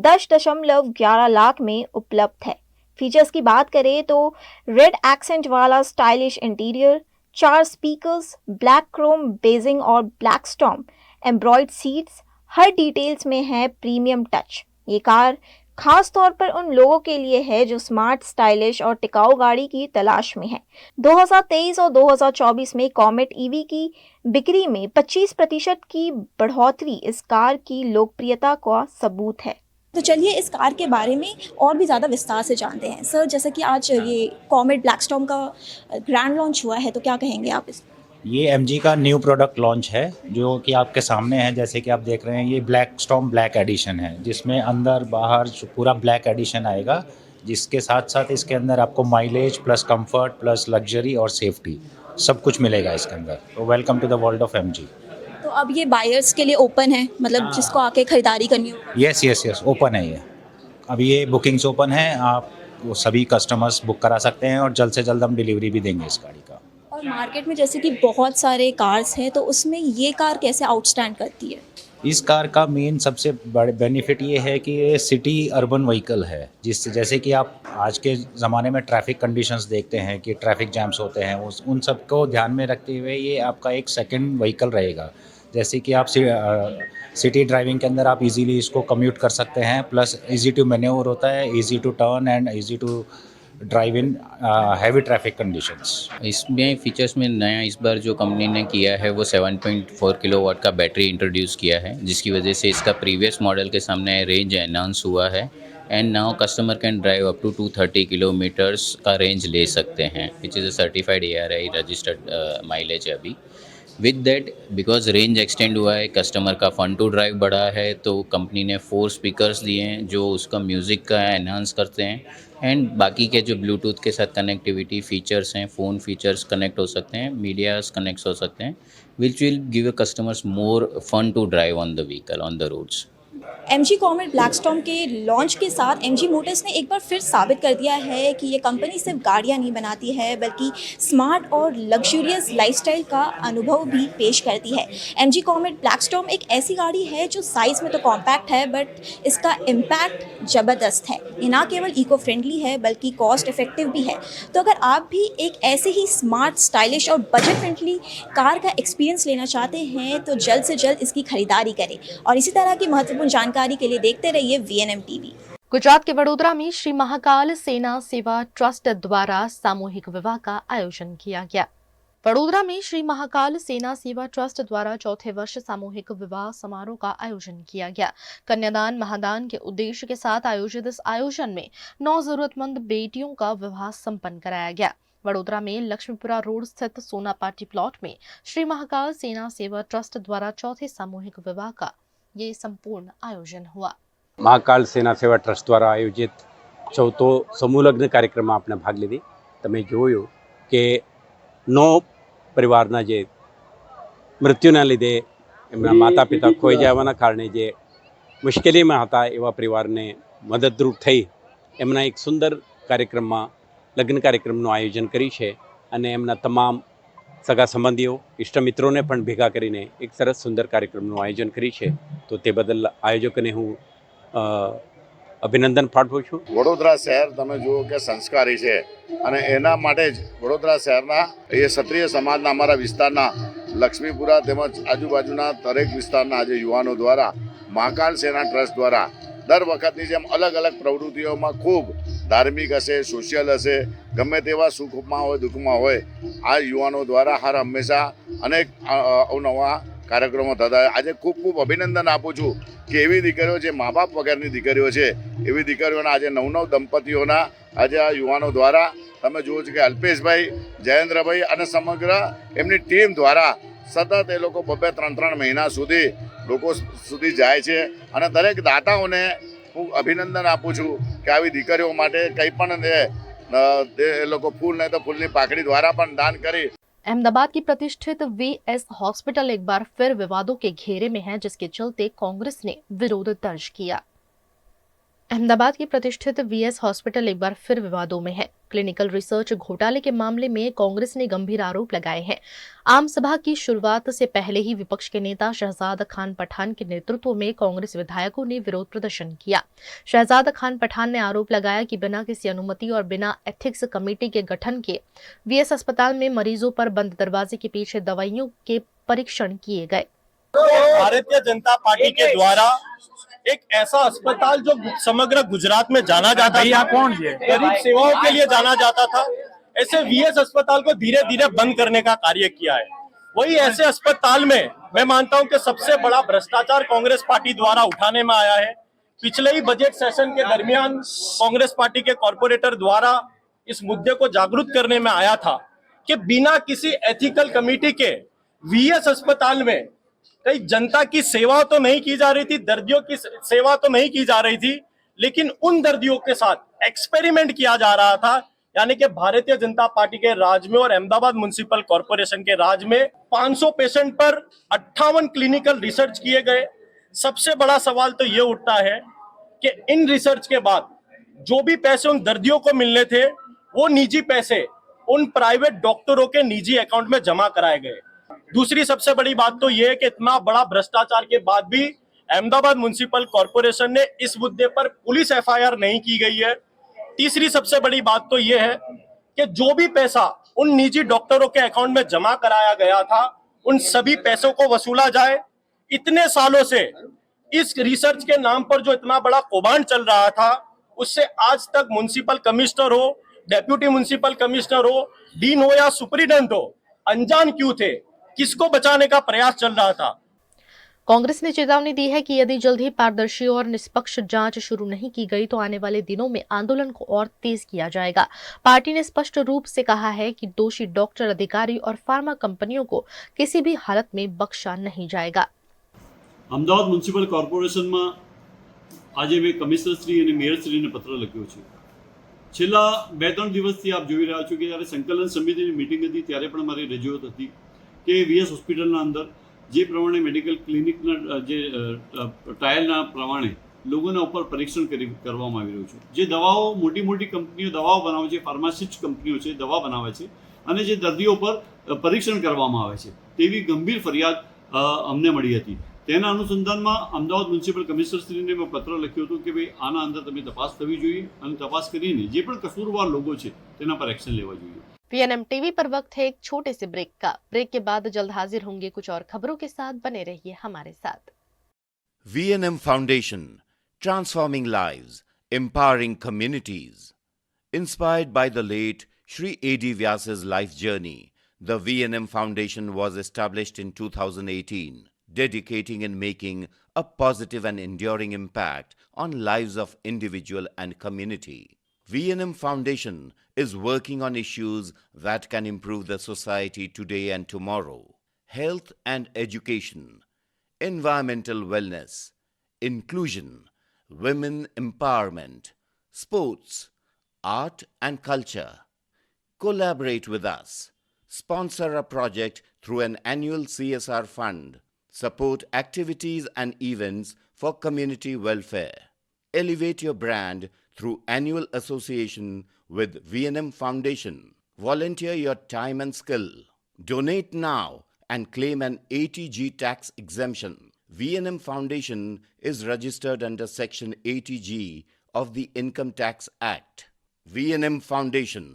10.11 लाख में उपलब्ध है। फीचर्स की बात करें तो रेड एक्सेंट वाला stylish interior, 4 speakers, black Chrome Beijing और ब्लैक स्टॉर्म एम्ब्रॉयड सीट्स, हर डिटेल्स में है प्रीमियम टच। ये कार खास तौर पर उन लोगों के लिए है जो स्मार्ट, स्टाइलिश और टिकाऊ गाड़ी की तलाश में है। 2023 और 2024 में कॉमेट ईवी की बिक्री में 25% की बढ़ोतरी इस कार की लोकप्रियता का सबूत है। तो चलिए इस कार के बारे में और भी ज़्यादा विस्तार से जानते हैं। सर, जैसा कि आज ये कॉमेट ब्लैक स्टॉर्म का ग्रैंड लॉन्च हुआ है, तो क्या कहेंगे आप इस? ये MG का न्यू प्रोडक्ट लॉन्च है जो कि आपके सामने है। जैसे कि आप देख रहे हैं, ये ब्लैक स्टॉर्म ब्लैक एडिशन है, जिसमें अंदर बाहर पूरा ब्लैक एडिशन आएगा, जिसके साथ साथ इसके अंदर आपको mileage plus comfort plus luxury और सेफ्टी सब कुछ मिलेगा इसके अंदर। तो welcome to the world of MG। तो अब ये बायर्स के लिए ओपन है, मतलब जिसको आके खरीदारी करनी हो? यस ओपन है ये। अभी ये बुकिंग्स ओपन है, आप वो सभी कस्टमर्स बुक करा सकते हैं और जल्द से जल्द हम डिलीवरी भी देंगे इस गाड़ी का। और मार्केट में जैसे कि बहुत सारे कार्स हैं, तो उसमें ये कार कैसे आउटस्टैंड करती है? इस कार का मेन सबसे बड़े बेनिफिट ये है कि ये सिटी अर्बन व्हीकल है, जिससे जैसे कि आप आज के ज़माने में ट्रैफिक कंडीशंस देखते हैं कि ट्रैफिक जैम्स होते हैं, उन सब को ध्यान में रखते हुए ये आपका एक सेकंड व्हीकल रहेगा। जैसे कि आप सिटी ड्राइविंग के अंदर आप इजीली इसको कम्यूट कर सकते हैं, प्लस इजी टू मैन्योवर होता है, easy to turn and easy to drive in heavy traffic conditions. इसमें फीचर्स में नया इस बार जो कंपनी ने किया है वो 7.4 किलोवाट का बैटरी इंट्रोड्यूस किया है, जिसकी वजह से इसका प्रीवियस मॉडल के सामने रेंज एनहांस हुआ है and now customer can drive up to 230 kilometres का रेंज ले सकते हैं, which is a certified ARAI registered mileage है अभी। With that, because range extend हुआ है, कस्टमर का फन टू ड्राइव बढ़ा है, तो कंपनी ने 4 स्पीकर्स दिए हैं जो उसका म्यूज़िक का एनहांस करते हैं एंड बाकी के जो ब्लूटूथ के साथ कनेक्टिविटी फीचर्स हैं, फ़ोन फीचर्स कनेक्ट हो सकते हैं, मीडियाज कनेक्ट हो सकते हैं, which will give a customers more fun to drive on the vehicle on the roads. MG comet black storm के लॉन्च के साथ MG मोटर्स ने एक बार फिर साबित कर दिया है कि ये कंपनी सिर्फ गाड़ियाँ नहीं बनाती है, बल्कि स्मार्ट और लग्जूरियस लाइफस्टाइल का अनुभव भी पेश करती है। MG कॉमेट ब्लैक स्टॉर्म एक ऐसी गाड़ी है जो साइज़ में तो कॉम्पैक्ट है, बट इसका इम्पैक्ट ज़बरदस्त है। ये ना केवल इको फ्रेंडली है बल्कि कॉस्ट इफेक्टिव भी है। तो अगर आप भी एक ऐसे ही स्मार्ट, स्टाइलिश और बजट फ्रेंडली कार का एक्सपीरियंस लेना चाहते हैं, तो जल्द से जल्द इसकी खरीदारी करें। और इसी तरह की महत्वपूर्ण जानकारी के लिए देखते रहिए VNM TV। गुजरात के वडोदरा में श्री महाकाल सेना सेवा ट्रस्ट द्वारा सामूहिक विवाह का आयोजन किया गया। वडोदरा में श्री महाकाल सेना सेवा ट्रस्ट द्वारा चौथे वर्ष सामूहिक विवाह समारोह का आयोजन किया गया। कन्यादान महादान के उद्देश्य के साथ आयोजित इस आयोजन में 9 जरूरतमंद बेटियों का विवाह संपन्न कराया गया। वडोदरा में लक्ष्मीपुरा रोड स्थित सोना पार्टी प्लॉट में श्री महाकाल सेना सेवा ट्रस्ट द्वारा चौथे सामूहिक विवाह का ये संपूर्ण आयोजन हुआ। महाकाल सेना सेवा ट्रस्ट द्वारा आयोजित चौथो समूह लग्न कार्यक्रम में आपने भाग लीधी। तमे जोयुं के 9 परिवारना जे मृत्युना लीधे एमना माता पिता खोई जवाना कारणे जे मुश्केली में हता एवा परिवारने मददरूप थई एमना एक सुंदर कार्यक्रम में लग्न कार्यक्रमનું आयोजन करी छे अने एमना तमाम सगा संबंधीओ इष्ट मित्रों ने पण भेगा करीने एक सरस सुंदर कार्यक्रमનું आयोजन करी छे। तो ते बदल आयोजकोने हूँ अभिनंदन पाठवुं छुं। वडोदरा शहर तमे जुओ के संस्कारी छे अने एना माटे ज वडोदरा शहरना ए क्षत्रिय समाजना अमारा विस्तारना लक्ष्मीपुरा तेमज आजुबाजुना दरेक विस्तारना आज युवानो द्वारा महाकाल सेना ट्रस्ट द्वारा दर वखतनी जेम अलग अलग प्रवृत्तिओमां खूब धार्मिक हशे, सोशियल हशे, गमे तेवा सुखमां होय दुखमां होय आ युवानो द्वारा हर हमेशा अनेक अवनवा कार्यक्रमों थता है। आज खूब खूब अभिनंदन आपू छूं कि एवी दीकरीओ जे माँ बाप वगैरनी दीकरीओ छे एवी दीकरीओना आज 9 दंपतीओना आज आ युवानो द्वारा तमे जुओ छो के अल्पेशभाई, जयेन्द्रभाई अने समग्र एमनी टीम द्वारा सतत ए लोको 2-3 महीना सुधी लोको सुधी जाय छे अने दरेक दाताओने हूँ अभिनंदन आपू छूं कि आवी दीकरीओ माटे कंई पण ए लोको फूल नहीं तो फूलनी पाकड़ी द्वारा पण दान करी। अहमदाबाद की प्रतिष्ठित VS हॉस्पिटल एक बार फिर विवादों के घेरे में है, जिसके चलते कांग्रेस ने विरोध दर्ज किया। अहमदाबाद के प्रतिष्ठित वीएस हॉस्पिटल एक बार फिर विवादों में है। क्लिनिकल रिसर्च घोटाले के मामले में कांग्रेस ने गंभीर आरोप लगाए हैं। आम सभा की शुरुआत से पहले ही विपक्ष के नेता शहजाद खान पठान के नेतृत्व में कांग्रेस विधायकों ने विरोध प्रदर्शन किया। शहजाद खान पठान ने आरोप लगाया कि बिना किसी अनुमति और बिना एथिक्स कमेटी के गठन के वीएस अस्पताल में मरीजों पर बंद दरवाजे के पीछे दवाइयों के परीक्षण किए गए। भारतीय जनता पार्टी के द्वारा एक ऐसा अस्पताल जो समग्र गुजरात में जाना जाता था, गरीब सेवाओं के लिए जाना जाता था, ऐसे वीएस अस्पताल को धीरे धीरे बंद करने का कार्य किया है। वही ऐसे अस्पताल में मैं मानता हूं कि सबसे बड़ा भ्रष्टाचार कांग्रेस पार्टी द्वारा उठाने में आया है। पिछले ही बजट सेशन के दरमियान कांग्रेस पार्टी के कॉर्पोरेटर द्वारा इस मुद्दे को जागरूक करने में आया था कि बिना किसी एथिकल कमेटी के वीएस अस्पताल में कई जनता की सेवा तो नहीं की जा रही थी, दर्दियों की सेवा तो नहीं की जा रही थी, लेकिन उन दर्दियों के साथ एक्सपेरिमेंट किया जा रहा था। यानी कि भारतीय जनता पार्टी के राज में और अहमदाबाद म्युनिसिपल कॉर्पोरेशन के राज में 500 पेशेंट पर 58 क्लिनिकल रिसर्च किए गए। सबसे बड़ा सवाल तो ये उठता है कि इन रिसर्च के बाद जो भी पैसे उन दर्दियों को मिलने थे, वो निजी पैसे उन प्राइवेट डॉक्टरों के निजी अकाउंट में जमा कराए गए। दूसरी सबसे बड़ी बात तो यह है कि इतना बड़ा भ्रष्टाचार के बाद भी अहमदाबाद म्युनिसिपल कॉर्पोरेशन ने इस मुद्दे पर पुलिस एफआईआर नहीं की गई है। तीसरी सबसे बड़ी बात तो यह है कि जो भी पैसा उन निजी डॉक्टरों के अकाउंट में जमा कराया गया था, उन सभी पैसों को वसूला जाए। इतने सालों से इस रिसर्च के नाम पर जो इतना बड़ा कौभांड चल रहा था, उससे आज तक म्युनिसिपल कमिश्नर हो, डेप्यूटी म्युनिसिपल कमिश्नर हो, डीन हो या सुपरिटेंडेंट हो, अनजान क्यों थे? किसको बचाने का प्रयास चल रहा था? कांग्रेस ने चेतावनी दी है कि यदि जल्द ही पारदर्शी और निष्पक्ष जांच शुरू नहीं की गई तो आने वाले दिनों में आंदोलन को और तेज किया जाएगा। पार्टी ने स्पष्ट रूप से कहा है कि दोषी डॉक्टर, अधिकारी और फार्मा कंपनियों को किसी भी हालत में बख्शा नहीं जाएगा। अमदावाद म्युनिसिपल कॉर्पोरेशन में आज मैं कमिश्नर श्री और मेयर श्री ने पत्र लख्यो छे। छेल्ला 2-3 દિવસથી आप જોઈ રહ્યા છો કે જ્યારે સંકલન સમિતિની મીટિંગ હતી ત્યારે પણ મારી રજૂઆત હતી કે વીએસ હોસ્પિટલના અંદર જે પ્રમાણે મેડિકલ ક્લિનિકના જે ટ્રાયલના પ્રમાણે લોકોના ઉપર પરીક્ષણ કરવામાં આવી રહ્યું છે। જે દવાઓ મોટી મોટી કંપનીઓ દવાઓ બનાવે છે, ફાર્માસ્યુટિક્સ કંપનીઓ છે, દવા બનાવે છે અને જે દર્દીઓ પર પરીક્ષણ કરવામાં આવે છે તેવી ગંભીર ફરિયાદ અમને મળી હતી। તેના અનુસંધાનમાં અમદાવાદ મ્યુનિસિપલ કમિશનરશ્રીને મેં પત્ર લખ્યો હતો કે ભાઈ આના અંદર તમે તપાસ થવી જોઈએ અને તપાસ કરીને જે પણ કસૂરવાર લોકો છે તેના પર એક્શન લેવા જોઈએ। वीएनएम टीवी पर वक्त है एक छोटे से ब्रेक का। ब्रेक के बाद जल्द हाजिर होंगे कुछ और खबरों के साथ, बने रहिए हमारे साथ। VNM Foundation, transforming lives, empowering communities. Inspired by the late Shri A.D. Vyas's life journey, the VNM Foundation was established in 2018, dedicating and making a positive and enduring impact on lives of individual and community. VNM Foundation is working on issues that can improve the society today and tomorrow. Health and education, environmental wellness, inclusion, women empowerment, sports, art and culture. Collaborate with us. Sponsor a project through an annual CSR fund. Support activities and events for community welfare. Elevate your brand through annual association with VNM Foundation. Volunteer your time and skill. Donate now and claim an 80G tax exemption. VNM Foundation is registered under Section 80G of the Income Tax Act. VNM Foundation,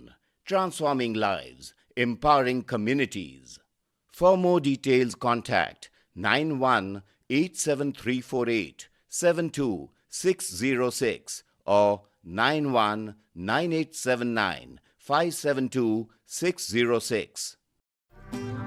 transforming lives, empowering communities. For more details, contact 918738 72606 or 919879 572606.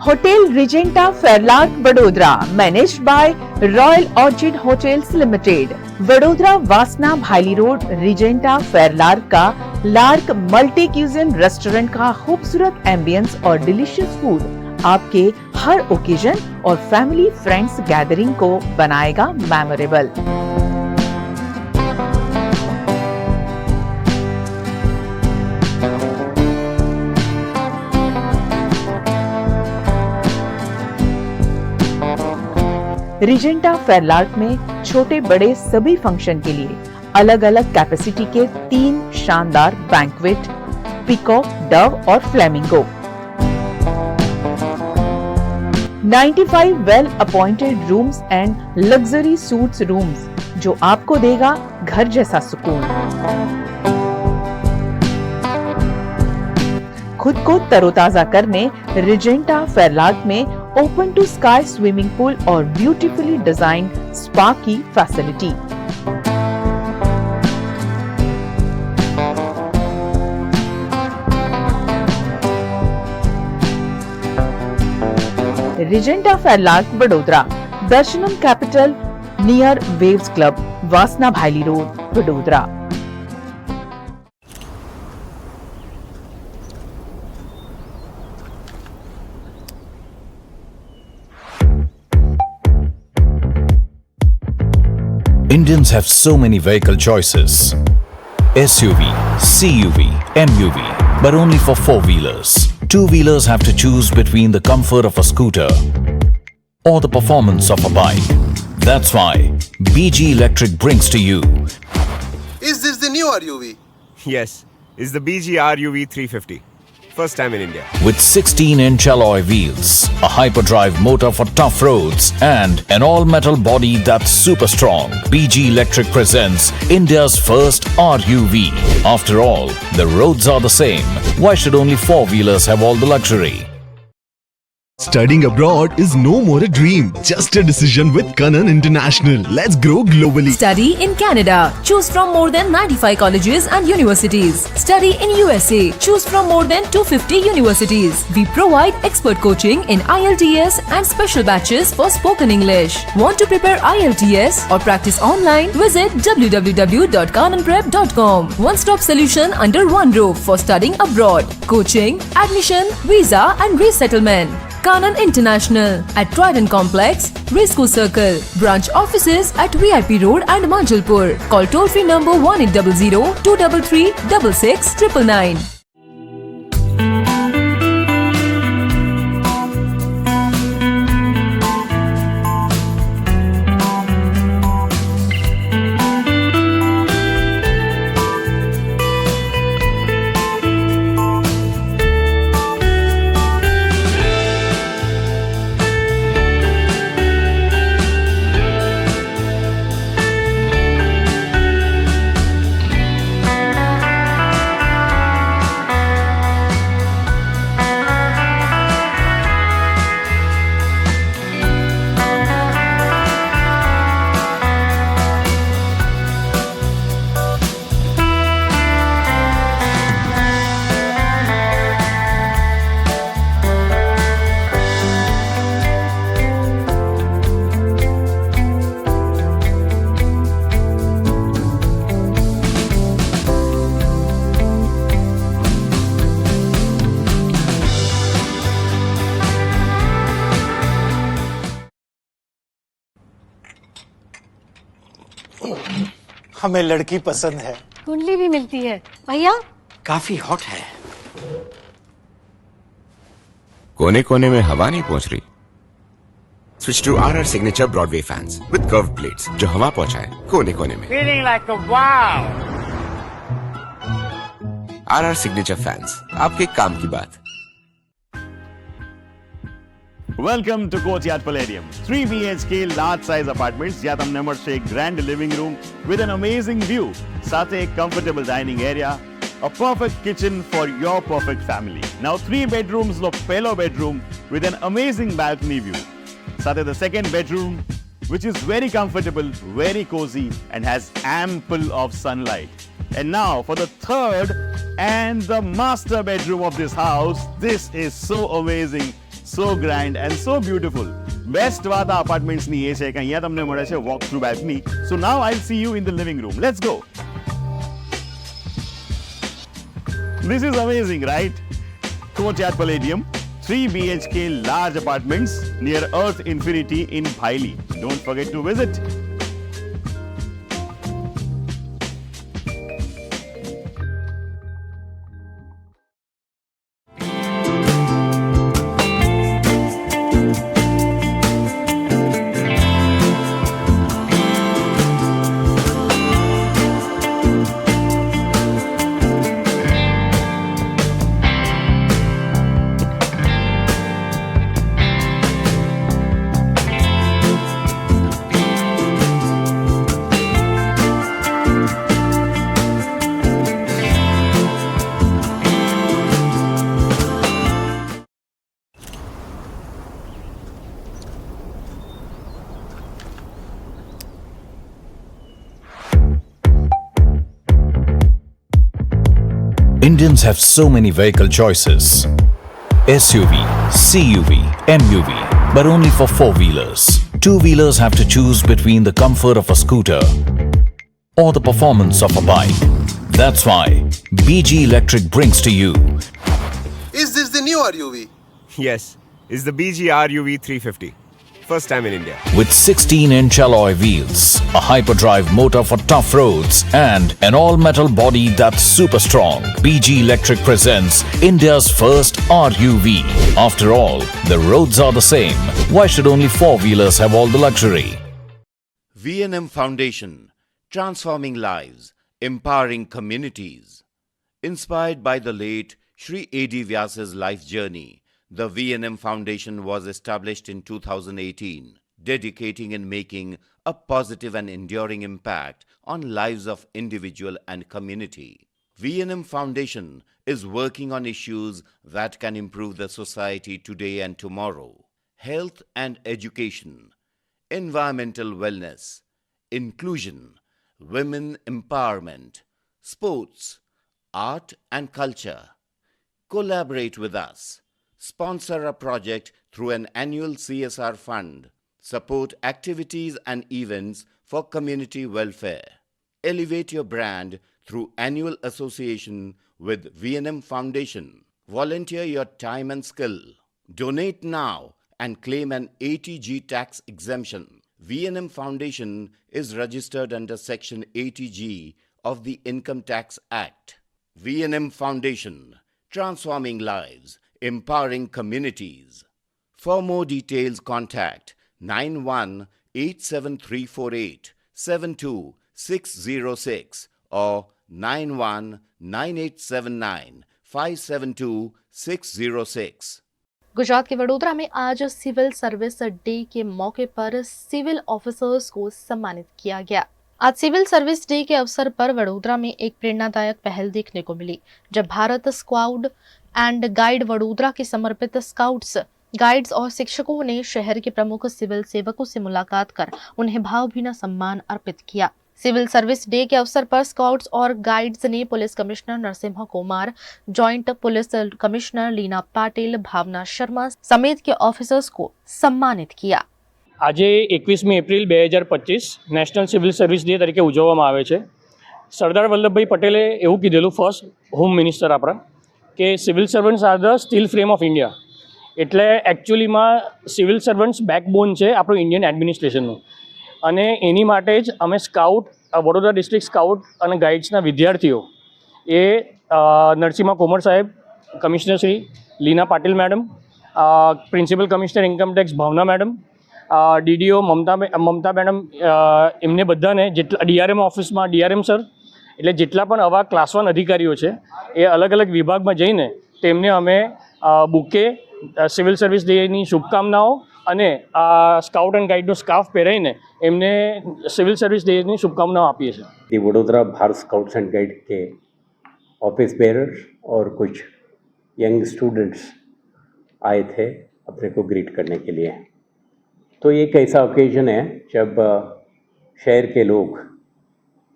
Hotel Regenta फेरलार्क Vadodara, managed by royal orchid hotels limited, Vadodara वासना Bhayli road, Regenta फेरलार्क का lark multi cuisine restaurant का खूबसूरत ambience और delicious food आपके हर occasion और family friends gathering को बनाएगा memorable. Regenta फेरलार्क में छोटे बड़े सभी फंक्शन के लिए अलग अलग कैपेसिटी के 3 शानदार बैंक्वेट, पीकॉक, डव और flamingo. 95 well appointed rooms and luxury suits rooms जो आपको देगा घर जैसा सुकून। खुद को तरोताजा करने रिजेंटा फेरलाग में open to sky swimming pool और ब्यूटीफुली डिजाइन्ड स्पा की फैसिलिटी। रिजेंटा फेरलाग Vadodara, Darshanam capital near waves club, Vasna Bhayli road, Vadodara. Indians have so many vehicle choices. SUV, CUV, MUV, but only for four-wheelers. Two-wheelers have to choose between the comfort of a scooter or the performance of a bike. That's why BG Electric brings to you. Is this the new RUV? Yes, it's the BG RUV 350. First time in India. With 16-inch alloy wheels, a hyperdrive motor for tough roads, and an all-metal body that's super strong, BG Electric presents India's first RUV. After all, the roads are the same. Why should only four-wheelers have all the luxury? Studying abroad is no more a dream, just a decision with Kanan International. Let's grow globally. Study in Canada. Choose from more than 95 colleges and universities. Study in USA. Choose from more than 250 universities. We provide expert coaching in IELTS and special batches for spoken English. Want to prepare IELTS or practice online? Visit www.kananprep.com. One-stop solution under one roof for studying abroad. Coaching, admission, visa and resettlement. Kanan International at Trident Complex, Risco Circle. Branch offices at VIP Road and Manjalpur. Call toll-free number 1800-233-6699. हमें लड़की पसंद है। कुंडली भी मिलती है भैया। काफी हॉट है। कोने कोने में हवा नहीं पहुंच रही। Switch to RR Signature Broadway fans with curved plates जो हवा पहुंचाए कोने कोने में। Feeling like a wow. RR Signature fans, आपके काम की बात। Welcome to Courtyard Palladium. 3 BHK large size apartments જ્યાં તમને મળશે એક grand living room with an amazing view, સાથે એક comfortable dining area, a perfect kitchen for your perfect family. Now 3 bedrooms નો પહેલો bedroom with an amazing balcony view. સાથે the second bedroom which is very comfortable, very cozy and has ample of sunlight. And now for the third and the master bedroom of this house. This is so amazing, so grand and so beautiful. Best વાત આ apartments ની એ છે કે અહીંયા તમને મળે છે walk through balcony. So now I'll see you in the living room. Let's go. This is amazing, right? Courtyard Palladium, 3 BHK large apartments near Earth Infinity in Bhaili. Don't forget to visit. Indians have so many vehicle choices. SUV, CUV, MUV, but only for four-wheelers. Two-wheelers have to choose between the comfort of a scooter or the performance of a bike. That's why BG Electric brings to you. Is this the new RUV? Yes, it's the BG RUV 350. First time in India. With 16-inch alloy wheels, a hyperdrive motor for tough roads, and an all-metal body that's super strong, BG Electric presents India's first RUV. After all, the roads are the same. Why should only four-wheelers have all the luxury? V&M Foundation, transforming lives, empowering communities. Inspired by the late Sri A.D. Vyas's life journey, the V&M Foundation was established in 2018, dedicating and making a positive and enduring impact on lives of individual and community. V&M Foundation is working on issues that can improve the society today and tomorrow: health and education, environmental wellness, inclusion, women empowerment, sports, art and culture. Collaborate with us. Sponsor a project through an annual CSR fund. Support activities and events for community welfare. Elevate your brand through annual association with V&M Foundation. Volunteer your time and skill. Donate now and claim an ATG tax exemption. V&M Foundation is registered under Section 80G of the Income Tax Act. V&M Foundation, transforming lives, empowering communities. For more details, contact 918734872606 or 919879572606. Gujarat के वडोदरा में आज civil service day के मौके पर civil officers को सम्मानित किया गया। आज सिविल सर्विस डे के अवसर पर वडोदरा में एक प्रेरणादायक पहल देखने को मिली, जब Bharat scout and guide Vadodara के समर्पित स्काउट्स, गाइड्स और शिक्षकों ने शहर के प्रमुख सिविल सेवकों से मुलाकात कर उन्हें भावभीना सम्मान अर्पित किया। सिविल सर्विस डे के अवसर पर स्काउट्स और गाइड्स ने police commissioner Narasimha Kumar, joint police commissioner Leena Patil, Bhavna Sharma समेत के ऑफिसर्स को सम्मानित किया। આજે 21મી April 2025 national civil service day તરીકે ઉજવવામાં આવે છે। સરદાર વલ્લભભાઈ પટેલે એવું કીધેલું, ફર્સ્ટ હોમ મિનિસ્ટર આપણા, કે civil servants are the steel frame of India. એટલે એકચ્યુઅલીમાં સિવિલ સર્વન્ટ્સ બેકબોન છે આપણું ઇન્ડિયન એડમિનિસ્ટ્રેશનનું, અને એની માટે જ અમે સ્કાઉટ, વડોદરા ડિસ્ટ્રિક્ટ સ્કાઉટ અને ગાઈડ્સના વિદ્યાર્થીઓ એ નરસિમ્હા કોમર સાહેબ, commissioner Shri Leena Patil madam, principal commissioner income tax Bhavna madam, DDO Mamata madam, એમને બધાને જેટલા DRM ઓફિસમાં DRM સર, એટલે જેટલા પણ આવા ક્લાસ 1 અધિકારીઓ છે એ અલગ અલગ વિભાગમાં જઈને તેમને અમે બુકે, સિવિલ સર્વિસ ડેની શુભકામનાઓ અને સ્કાઉટ એન્ડ ગાઈડનો સ્કાર્ફ પહેરાઈને એમને સિવિલ સર્વિસ ડેની શુભકામનાઓ આપીએ છીએ। Vadodara Bharat scouts and guide के ऑफिस बेरर्स और कुछ यंग स्टूडेंट्स आए थे अपने को ग्रीट करने के लिए। तो एक ऐसा ओकेजन है जब शहर के लोग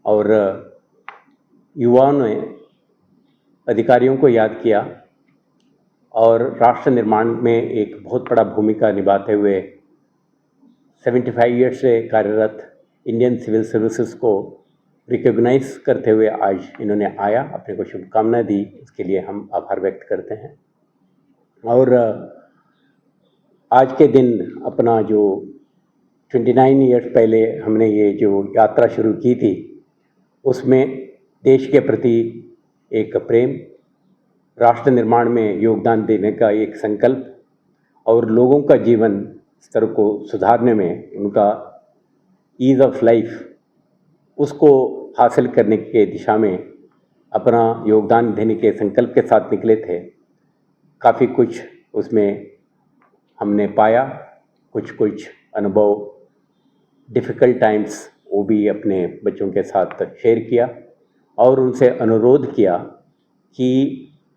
और युवाओं ने अधिकारियों को याद किया और राष्ट्र निर्माण में एक बहुत बड़ा भूमिका निभाते हुए 75 ईयर्स से कार्यरत इंडियन सिविल सर्विसेज को रिकॉग्नाइज करते हुए आज इन्होंने आया, अपने को शुभकामनाएं दी, इसके लिए हम आभार व्यक्त करते हैं। और आज के दिन अपना जो 29 ईयर्स पहले हमने ये जो यात्रा शुरू की थी, उसमें देश के प्रति एक प्रेम, राष्ट्र निर्माण में योगदान देने का एक संकल्प और लोगों का जीवन स्तर को सुधारने में उनका ईज़ ऑफ लाइफ, उसको हासिल करने के दिशा में अपना योगदान देने के संकल्प के साथ निकले थे। काफ़ी कुछ उसमें हमने पाया, कुछ अनुभव, डिफ़िकल्ट टाइम्स वो भी अपने बच्चों के साथ शेयर किया और उनसे अनुरोध किया कि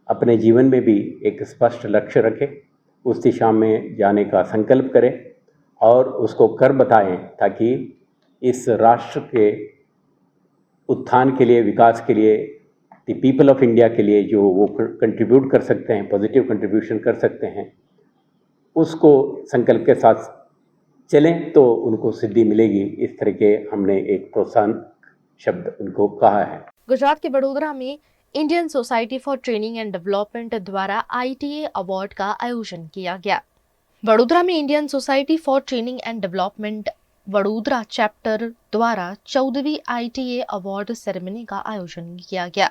अपने जीवन में भी एक स्पष्ट लक्ष्य रखें, उस दिशा में जाने का संकल्प करें और उसको कर बताएं, ताकि इस राष्ट्र के उत्थान के लिए, विकास के लिए द पीपल ऑफ इंडिया के लिए जो वो कंट्रीब्यूट कर सकते हैं, पॉजिटिव कंट्रीब्यूशन कर सकते हैं, उसको संकल्प के साथ चलें तो उनको सिद्धि मिलेगी। इस तरह के हमने एक प्रोत्साहन शब्द उनको कहा है। गुजरात के वडोदरा में Indian society for training and development द्वारा ITA अवार्ड का आयोजन किया गया। वडोदरा में Indian society for training and development Vadodara chapter द्वारा 14वीं ITA अवार्ड सेरेमनी का आयोजन किया गया।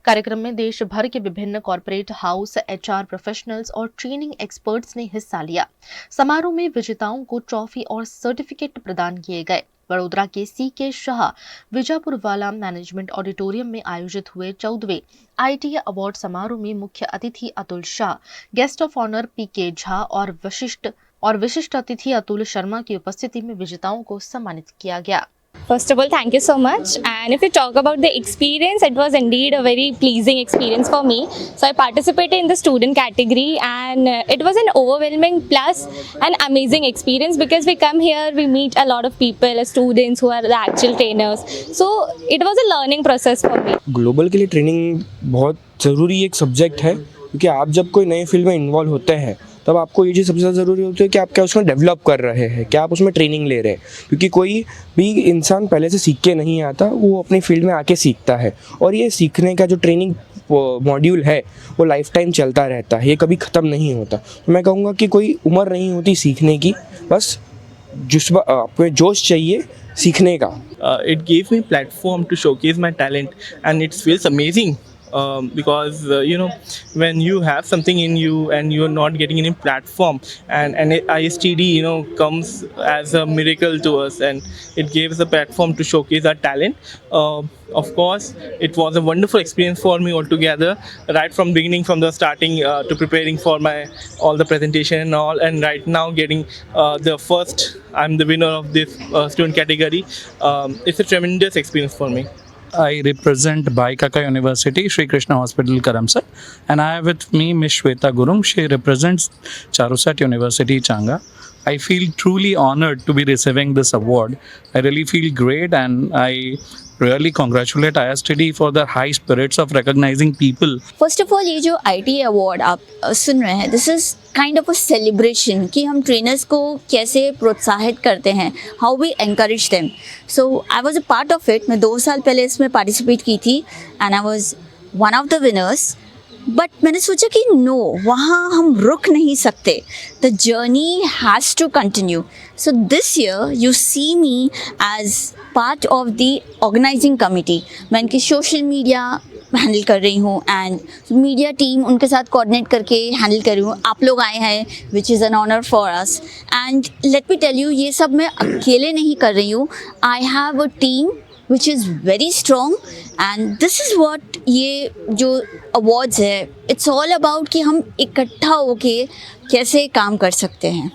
कार्यक्रम में देश भर के विभिन्न कॉर्पोरेट हाउस, HR प्रोफेशनल्स और ट्रेनिंग एक्सपर्ट्स ने हिस्सा लिया। समारोह में विजेताओं को ट्रॉफी और सर्टिफिकेट प्रदान किए गए। वडोदरा के CK शाह विजापुर वाला मैनेजमेंट ऑडिटोरियम में आयोजित हुए 14वें ITA अवार्ड समारोह में मुख्य अतिथि Atul Shah, guest of honour PK Jha और विशिष्ट अतिथि अतुल शर्मा की उपस्थिति में विजेताओं को सम्मानित किया गया। First of all, thank you so much. And if we talk about the experience, it was indeed a very pleasing experience for me. So I participated in the student category, and it was an overwhelming plus an amazing experience because we come here, we meet a lot of people, students who are the actual trainers. So it was a learning process for me. Global के लिए training बहुत ज़रूरी एक subject है, क्योंकि आप जब कोई नए फील्ड में इन्वॉल्व होते हैं तब आपको ये चीज़ सबसे ज़्यादा ज़रूरी होती है कि आप क्या उसमें डेवलप कर रहे हैं, क्या आप उसमें ट्रेनिंग ले रहे हैं। क्योंकि कोई भी इंसान पहले से सीख के नहीं आता, वो अपनी फील्ड में आके सीखता है। और ये सीखने का जो ट्रेनिंग मॉड्यूल है वो लाइफ टाइम चलता रहता है, ये कभी ख़त्म नहीं होता। तो मैं कहूँगा कि कोई उम्र नहीं होती सीखने की, बस आपको जोश चाहिए सीखने का। It gave me platform to showcase my talent, and it feels amazing. Because when you have something in you and you're not getting any platform, and ISTD comes as a miracle to us, and it gave us a platform to showcase our talent. Of course, it was a wonderful experience for me altogether, right from beginning, from the starting to preparing for all the presentation and all, and right now getting the first, I'm the winner of this student category. It's a tremendous experience for me. I represent Bhai Kaka University, Shri Krishna Hospital, Karamsad, and I have with me Ms. Shweta Gurum. She represents Charusat University, Changa. I feel truly honored to be receiving this award. I really feel great, and I really congratulate ISTD for the high spirits of recognizing people. First of all, ये जो ITA award आप सुन रहे हैं, this is kind of a celebration कि हम trainers को कैसे प्रोत्साहित करते हैं, how we encourage them. So I was a part of it. मैं 2 साल पहले इसमें participate की थी, and I was one of the winners. But मैंने सोचा कि नो, वहाँ हम रुक नहीं सकते, the journey has to continue. So this year you see me as part of the organising committee. मैं इनकी सोशल मीडिया हैंडल कर रही हूँ, एंड मीडिया टीम उनके साथ कोऑर्डिनेट करके हैंडल कर रही हूँ. आप लोग आए हैं, which is an honour for us. And let me tell you, ये सब मैं अकेले नहीं कर रही हूँ. I have a team which is very strong, and this is what ये जो awards है, it's all about कि हम इकट्ठा होके कैसे काम कर सकते हैं.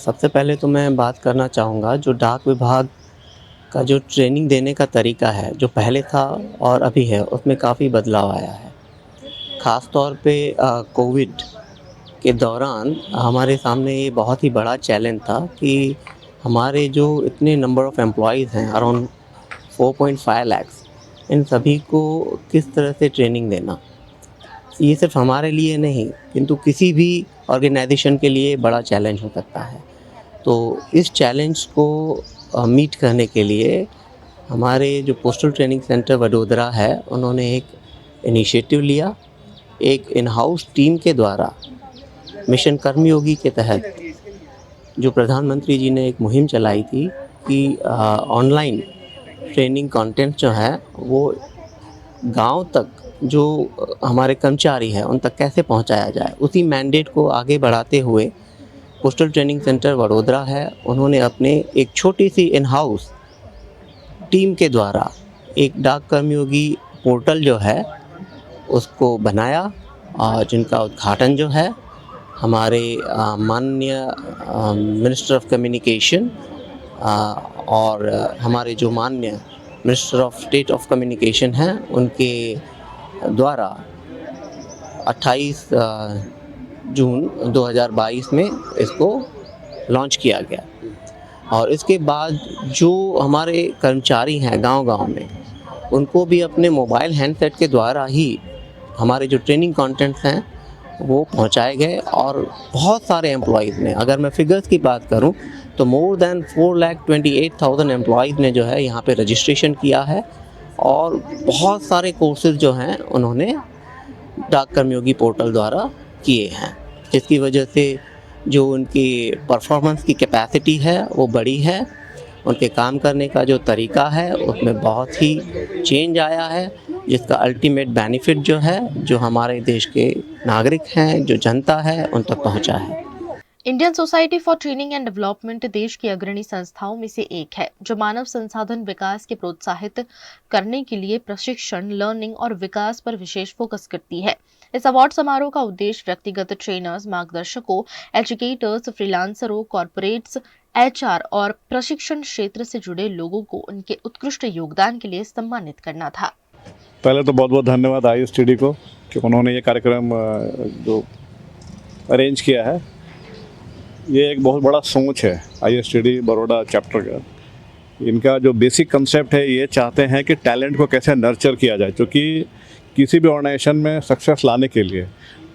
सबसे पहले तो मैं बात करना चाहूँगा जो डाक विभाग का जो ट्रेनिंग देने का तरीका है, जो पहले था और अभी है, उसमें काफ़ी बदलाव आया है. ख़ास तौर पे कोविड के दौरान हमारे सामने ये बहुत ही बड़ा चैलेंज था कि हमारे जो इतने नंबर ऑफ़ एम्प्लॉयज़ हैं, अराउंड 4.5 लाख, इन सभी को किस तरह से ट्रेनिंग देना. ये सिर्फ हमारे लिए नहीं, किंतु किसी भी ऑर्गेनाइजेशन के लिए बड़ा चैलेंज हो सकता है. तो इस चैलेंज को मीट करने के लिए हमारे जो पोस्टल ट्रेनिंग सेंटर वडोदरा है, उन्होंने एक इनिशिएटिव लिया. एक इन हाउस टीम के द्वारा मिशन कर्मयोगी के तहत जो प्रधानमंत्री जी ने एक मुहिम चलाई थी कि ऑनलाइन ट्रेनिंग कंटेंट जो है वो गांव तक जो हमारे कर्मचारी हैं उन तक कैसे पहुंचाया जाए. उसी मैंडेट को आगे बढ़ाते हुए पोस्टल ट्रेनिंग सेंटर वडोदरा है, उन्होंने अपने एक छोटी सी इन हाउस टीम के द्वारा एक डाक कर्मयोगी पोर्टल जो है उसको बनाया, और जिनका उद्घाटन जो है हमारे माननीय मिनिस्टर ऑफ कम्युनिकेशन और हमारे जो माननीय minister of state of communication हैं उनके द्वारा 28 जून 2022 में इसको लॉन्च किया गया. और इसके बाद जो हमारे कर्मचारी हैं गांव-गांव में, उनको भी अपने मोबाइल हैंडसेट के द्वारा ही हमारे जो ट्रेनिंग कंटेंट्स हैं वो पहुंचाए गए। और बहुत सारे एम्प्लॉयज़ ने, अगर मैं फिगर्स की बात करूं तो मोर देन 4,28,000 एम्प्लॉयज़ ने जो है यहाँ पे रजिस्ट्रेशन किया है और बहुत सारे कोर्सेज जो हैं उन्होंने डाक कर्मयोगी पोर्टल द्वारा किए हैं, जिसकी वजह से जो उनकी परफॉर्मेंस की कैपेसिटी है वो बड़ी है। उनके काम करने का जो तरीका है उसमें बहुत ही चेंज आया है, जिसका अल्टीमेट बेनिफिट जो है जो हमारे देश के नागरिक हैं, जो जनता है, उन तक पहुंचा है। Indian society for training and development देश की अग्रणी संस्थाओं में से एक है जो मानव संसाधन विकास के प्रोत्साहित करने के लिए प्रशिक्षण, लर्निंग और विकास पर विशेष फोकस करती है। इस अवार्ड समारोह का उद्देश्य व्यक्तिगत ट्रेनर्स, मार्गदर्शकों, एजुकेटर्स, फ्रीलांसरों, कॉर्पोरेट्स, HR और प्रशिक्षण क्षेत्र से जुड़े लोगों को उनके उत्कृष्ट योगदान के लिए सम्मानित करना था। पहले तो बहुत बहुत धन्यवाद ISTD को कि उन्होंने ये कार्यक्रम जो अरेंज किया है। ये एक बहुत बड़ा सोच है ISTD बड़ौदा चैप्टर का। इनका जो बेसिक कंसेप्ट है, ये चाहते हैं कि टैलेंट को कैसे नर्चर किया जाए, क्योंकि किसी भी ऑर्गेनाइजेशन में सक्सेस लाने के लिए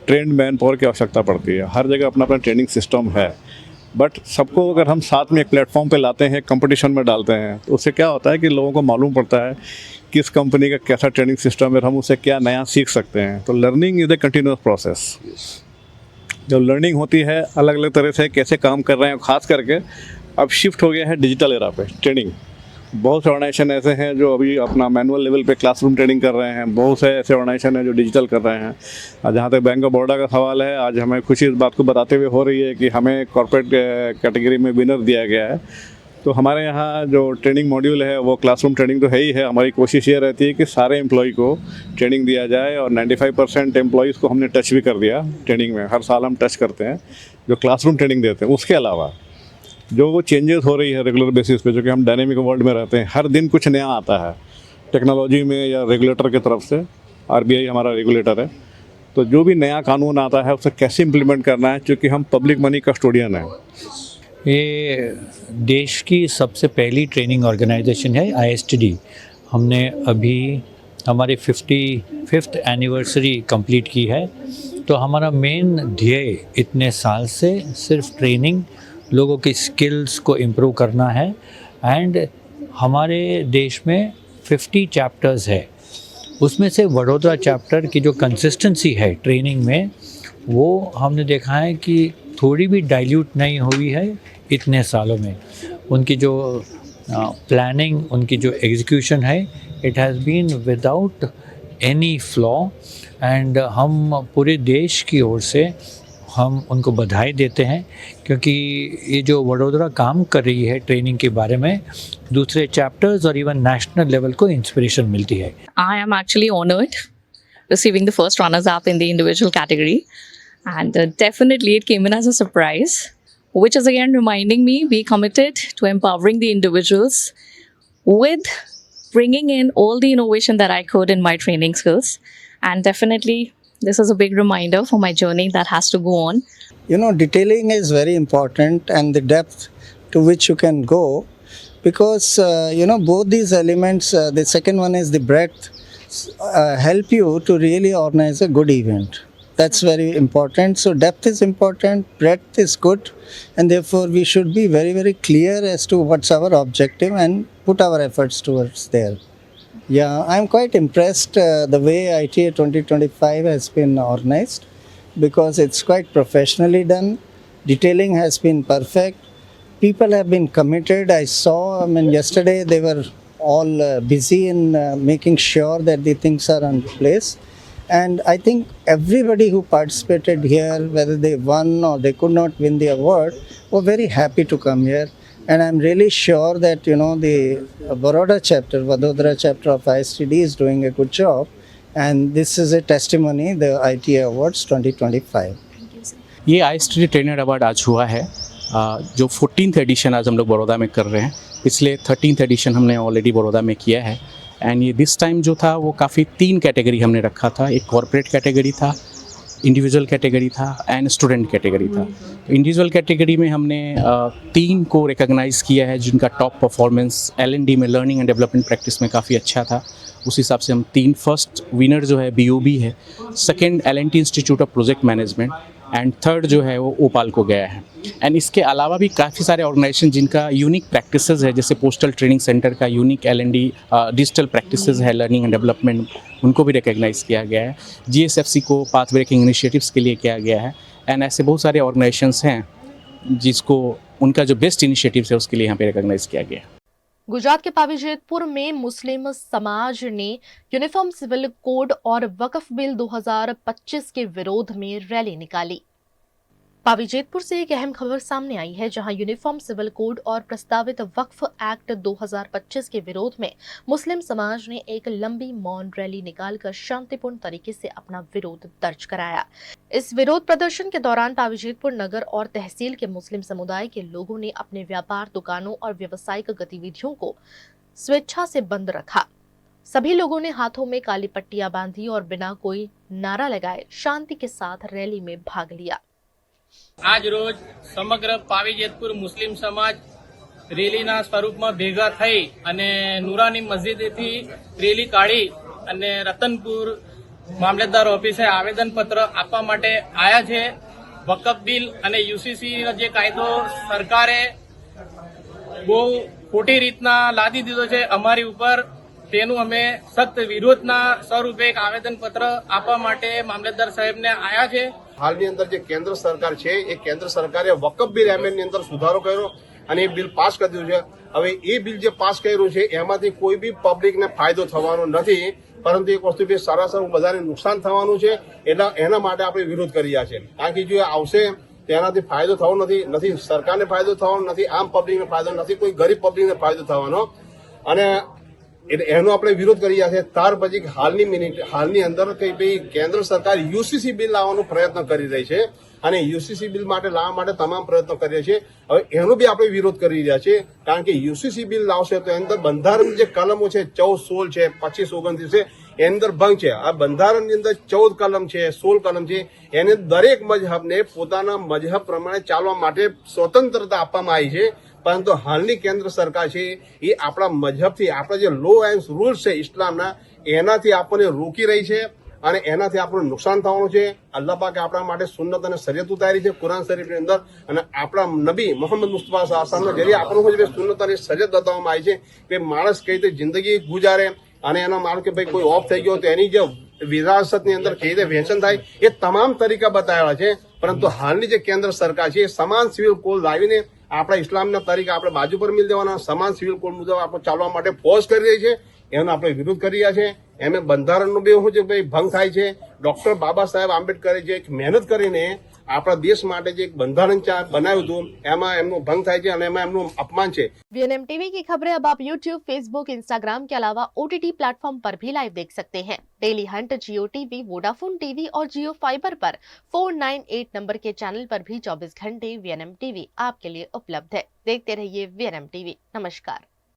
ट्रेंड मैन पावर की आवश्यकता पड़ती है। हर जगह अपना अपना ट्रेनिंग सिस्टम है, बट सबको अगर हम साथ में एक प्लेटफॉर्म पे लाते हैं, कंपटीशन में डालते हैं, तो उससे क्या होता है कि लोगों को मालूम पड़ता है किस कंपनी का कैसा ट्रेनिंग सिस्टम है, हम उससे क्या नया सीख सकते हैं। तो learning is a continuous process. जब लर्निंग होती है अलग अलग तरह से कैसे काम कर रहे हैं, खास करके अब शिफ्ट हो गया है डिजिटल एरा पे ट्रेनिंग। बहुत से ऑर्गेनाइजेशन ऐसे हैं जो अभी अपना मैनुअल लेवल पे क्लासरूम ट्रेनिंग कर रहे हैं, बहुत से ऐसे ऑर्गेनाइजेशन हैं जो डिजिटल कर रहे हैं। जहाँ तक बैंक ऑफ बड़ौदा का सवाल है, आज हमें खुशी इस बात को बताते हुए हो रही है कि हमें कॉर्पोरेट कैटेगरी में विनर दिया गया है। तो हमारे यहाँ जो ट्रेनिंग मॉड्यूल है वो क्लासरूम ट्रेनिंग तो है ही है। हमारी कोशिश ये रहती है कि सारे एम्प्लॉय को ट्रेनिंग दिया जाए और 95% एम्प्लॉयज़ को हमने टच भी कर दिया ट्रेनिंग में। हर साल हम टच करते हैं जो क्लासरूम ट्रेनिंग देते हैं। उसके अलावा जो वो चेंजेस हो रही है रेगुलर बेसिस पे, जो कि हम डायनेमिक वर्ल्ड में रहते हैं, हर दिन कुछ नया आता है टेक्नोलॉजी में या रेगुलेटर की तरफ से। RBI हमारा रेगुलेटर है, तो जो भी नया कानून आता है उसे कैसे इम्प्लीमेंट करना है, क्योंकि हम पब्लिक मनी कस्टोडियन हैं। ये देश की सबसे पहली ट्रेनिंग ऑर्गेनाइजेशन है ISTD। हमने अभी हमारी 55th एनिवर्सरी कंप्लीट की है। तो हमारा मेन ध्येय इतने साल से सिर्फ ट्रेनिंग, लोगों की स्किल्स को इम्प्रूव करना है। एंड हमारे देश में 50 चैप्टर्स है, उसमें से वडोदरा चैप्टर की जो कंसिस्टेंसी है ट्रेनिंग में, वो हमने देखा है कि थोड़ी भी डाइल्यूट नहीं हुई है इतने सालों में। उनकी जो प्लानिंग, उनकी जो एग्जीक्यूशन है, it has been without any flaw. And हम पूरे देश की ओर से हम उनको बधाई देते हैं, क्योंकि ये जो वडोदरा काम कर रही है ट्रेनिंग के बारे में, दूसरे चैप्टर्स और इवन नेशनल लेवल को इंस्पिरेशन मिलती है। I am actually honored receiving the first runners up in the individual category, and definitely it came in as a surprise, which is again reminding me be committed to empowering the individuals with bringing in all the innovation that I could in my training skills. And definitely this is a big reminder for my journey that has to go on. You know, detailing is very important, and the depth to which you can go, because you know, both these elements, the second one is the breadth, help you to really organize a good event. That's very important. So depth is important, breadth is good, and therefore we should be very, very clear as to what's our objective and put our efforts towards there. Yeah, I'm quite impressed the way ITA 2025 has been organized, because it's quite professionally done. Detailing has been perfect. People have been committed. I saw, yesterday they were all busy in making sure that the things are in place. And I think everybody who participated here, whether they won or they could not win the award, were very happy to come here. And I'm really sure that, you know, the Vadodara chapter of ISTD is doing a good job. And this is a testimony, the ITA Awards 2025. ये ISTD trainer award आज हुआ है, जो 14th addition आज हम लोग बड़ौदा में कर रहे हैं। पिछले 13th एडिशन हमने ऑलरेडी बड़ौदा में किया है। एंड ये दिस टाइम जो था वो काफ़ी 3 कैटेगरी हमने रखा था। एक कॉर्पोरेट कैटेगरी था, इंडिविजुअल कैटेगरी था एंड स्टूडेंट कैटेगरी था। इंडिविजुअल कैटेगरी में हमने 3 को रिकॉग्नाइज़ किया है जिनका टॉप परफॉर्मेंस L&D में लर्निंग एंड डेवलपमेंट प्रैक्टिस में काफ़ी अच्छा था। उस हिसाब से हम 3 फर्स्ट विनर जो है BOB है, second L&T institute of project management and third जो है वो ओपाल को गया है। एंड इसके अलावा भी काफ़ी सारे ऑर्गेनाइजेशन जिनका यूनिक प्रैक्टिसेस है, जैसे पोस्टल ट्रेनिंग सेंटर का यूनिक L&D डिजिटल प्रैक्टिसेस है लर्निंग एंड डेवलपमेंट, उनको भी रिकॉग्नाइज़ किया गया है। GSFC को पाथ ब्रेकिंग इनिशिएटिव्स के लिए किया गया है। एंड ऐसे बहुत सारे ऑर्गेनाइजेशंस हैं जिसको उनका जो बेस्ट इनिशिएटिव्स है उसके लिए यहाँ पे रिकॉग्नाइज़ किया गया है। गुजरात के पावीजेतपुर में मुस्लिम समाज ने यूनिफॉर्म सिविल कोड और वक्फ बिल 2025 के विरोध में रैली निकाली। पावीजेतपुर से एक अहम खबर सामने आई है, जहां यूनिफॉर्म सिविल कोड और प्रस्तावित वक्फ एक्ट 2025 के विरोध में मुस्लिम समाज ने एक लंबी मौन रैली निकालकर शांतिपूर्ण तरीके से अपना विरोध दर्ज कराया। इस विरोध प्रदर्शन के दौरान पावीजेतपुर नगर और तहसील के मुस्लिम समुदाय के लोगों ने अपने व्यापार, दुकानों और व्यावसायिक गतिविधियों को स्वेच्छा से बंद रखा। सभी लोगों ने हाथों में काली पट्टियां बांधी और बिना कोई नारा लगाए शांति के साथ रैली में भाग लिया। आज रोज समग्र पावीजेतपुर मुस्लिम समाज રેલીના સ્વરૂપમાં ભેગા થઈ અને નુરાની મસ્જિદેથી રેલી કાઢી અને રતનપુર મામલતદાર ઓફિસે આવેદનપત્ર આપવા માટે આવ્યા છે। વકફ બિલ અને યુસીસીનો જે કાયદો સરકારે બહુ ખોટી રીતના લાદી દીધો છે અમારી ઉપર, તેનું અમે સખ્ત વિરોધના સ્વરૂપે એક આવેદનપત્ર આપવા માટે મામલતદાર સાહેબને આવ્યા છે। હાલની અંદર જે કેન્દ્ર સરકાર છે એ કેન્દ્ર સરકારે વકફ બિલ એમેન્ડની અંદર સુધારો કર્યો અને એ બિલ પાસ કરી દીધું છે। હવે એ બિલ જે પાસ કર્યું છે એમાંથી કોઈ બી પબ્લિકને ફાયદો થવાનો નથી, પરંતુ એક વસ્તુ બી સરાસર બધાને નુકસાન થવાનું છે, એટલે એના માટે આપણે વિરોધ કરી રહ્યા છે। કારણ કે જો આવશે તેનાથી ફાયદો થવાનો નથી સરકારને ફાયદો થવાનો નથી, આમ પબ્લિકને ફાયદો નથી, કોઈ ગરીબ પબ્લિકને ફાયદો થવાનો, અને એનો આપણે વિરોધ કરી રહ્યા છે। ત્યાર પછી હાલની અંદર કઈ ભાઈ કેન્દ્ર સરકાર યુસીસી બિલ લાવવાનો પ્રયત્ન કરી રહી છે અને યુસીસી બિલ માટે લાવવા માટે તમામ પ્રયત્નો કરી રહ્યા છે। હવે એનો બી આપણે વિરોધ કરી રહ્યા છે, કારણ કે યુસીસી બિલ લાવશે તો એની અંદર બંધારણની જે કલમો છે 14, 16 છે, 25, 29 છે, એની અંદર ભંગ છે। આ બંધારણની અંદર 14 કલમ છે, 16 કલમ છે, એને દરેક મજહબને પોતાના મજહબ પ્રમાણે ચાલવા માટે સ્વતંત્રતા આપવામાં આવી છે, પરંતુ હાલની કેન્દ્ર સરકાર છે એ આપણા મજહબથી, આપણા જે લો એન્ડ રૂલ્સ છે ઇસ્લામના, એનાથી આપણને રોકી રહી છે અને એનાથી આપણને નુકસાન થવાનું છે। અલ્લાહ પાકે આપણા માટે સુન્નત અને શરીયત ઉતારી છે કુરાન શરીફની અંદર, અને આપણા નબી મોહમ્મદ મુસ્તફા સાહેબના જરીએ આપણને જે સુન્નત અને શરીયત બતાવવામાં આવી છે કે માણસ કઈ રીતે જિંદગી ગુજારે, અને એનો માનો કે ભાઈ કોઈ ઓફ થઈ ગયો તો એની જે વિરાસતની અંદર કઈ રીતે વહેંચન થાય, એ તમામ તરીકા બતાવ્યા છે। પરંતુ હાલની જે કેન્દ્ર સરકાર છે એ સમાન સિવિલ કોડ લાવીને આપણા ઇસ્લામના તરીકે આપણે બાજુ પર મિલ દેવાના, સમાન સિવિલ કોડ મુજબ આપણે ચાલવા માટે ફોર્સ કરી રહી છે, એનો આપણે વિરોધ કરી રહ્યા છે। એમ બંધારણનો બી શું છે ભાઈ ભંગ થાય છે। ડોક્ટર બાબા સાહેબ આંબેડકરે જે મહેનત કરીને આપણા દેશ માટે જે એક બંધારણ બનાવ્યું હતું એમાં એમનો ભંગ થાય છે અને એમાં એમનું અપમાન છે। वीएनएम टीवी की खबरें अब आप यूट्यूब, फेसबुक, इंस्टाग्राम के अलावा OTT प्लेटफॉर्म पर भी लाइव देख सकते हैं। डेली हंट, जियो टीवी, वोडाफोन टीवी और जियो फाइबर पर 498 नंबर के चैनल पर भी 24 घंटे वीएनएम टीवी आपके लिए उपलब्ध है। देखते रहिए वीएनएम टीवी। नमस्कार।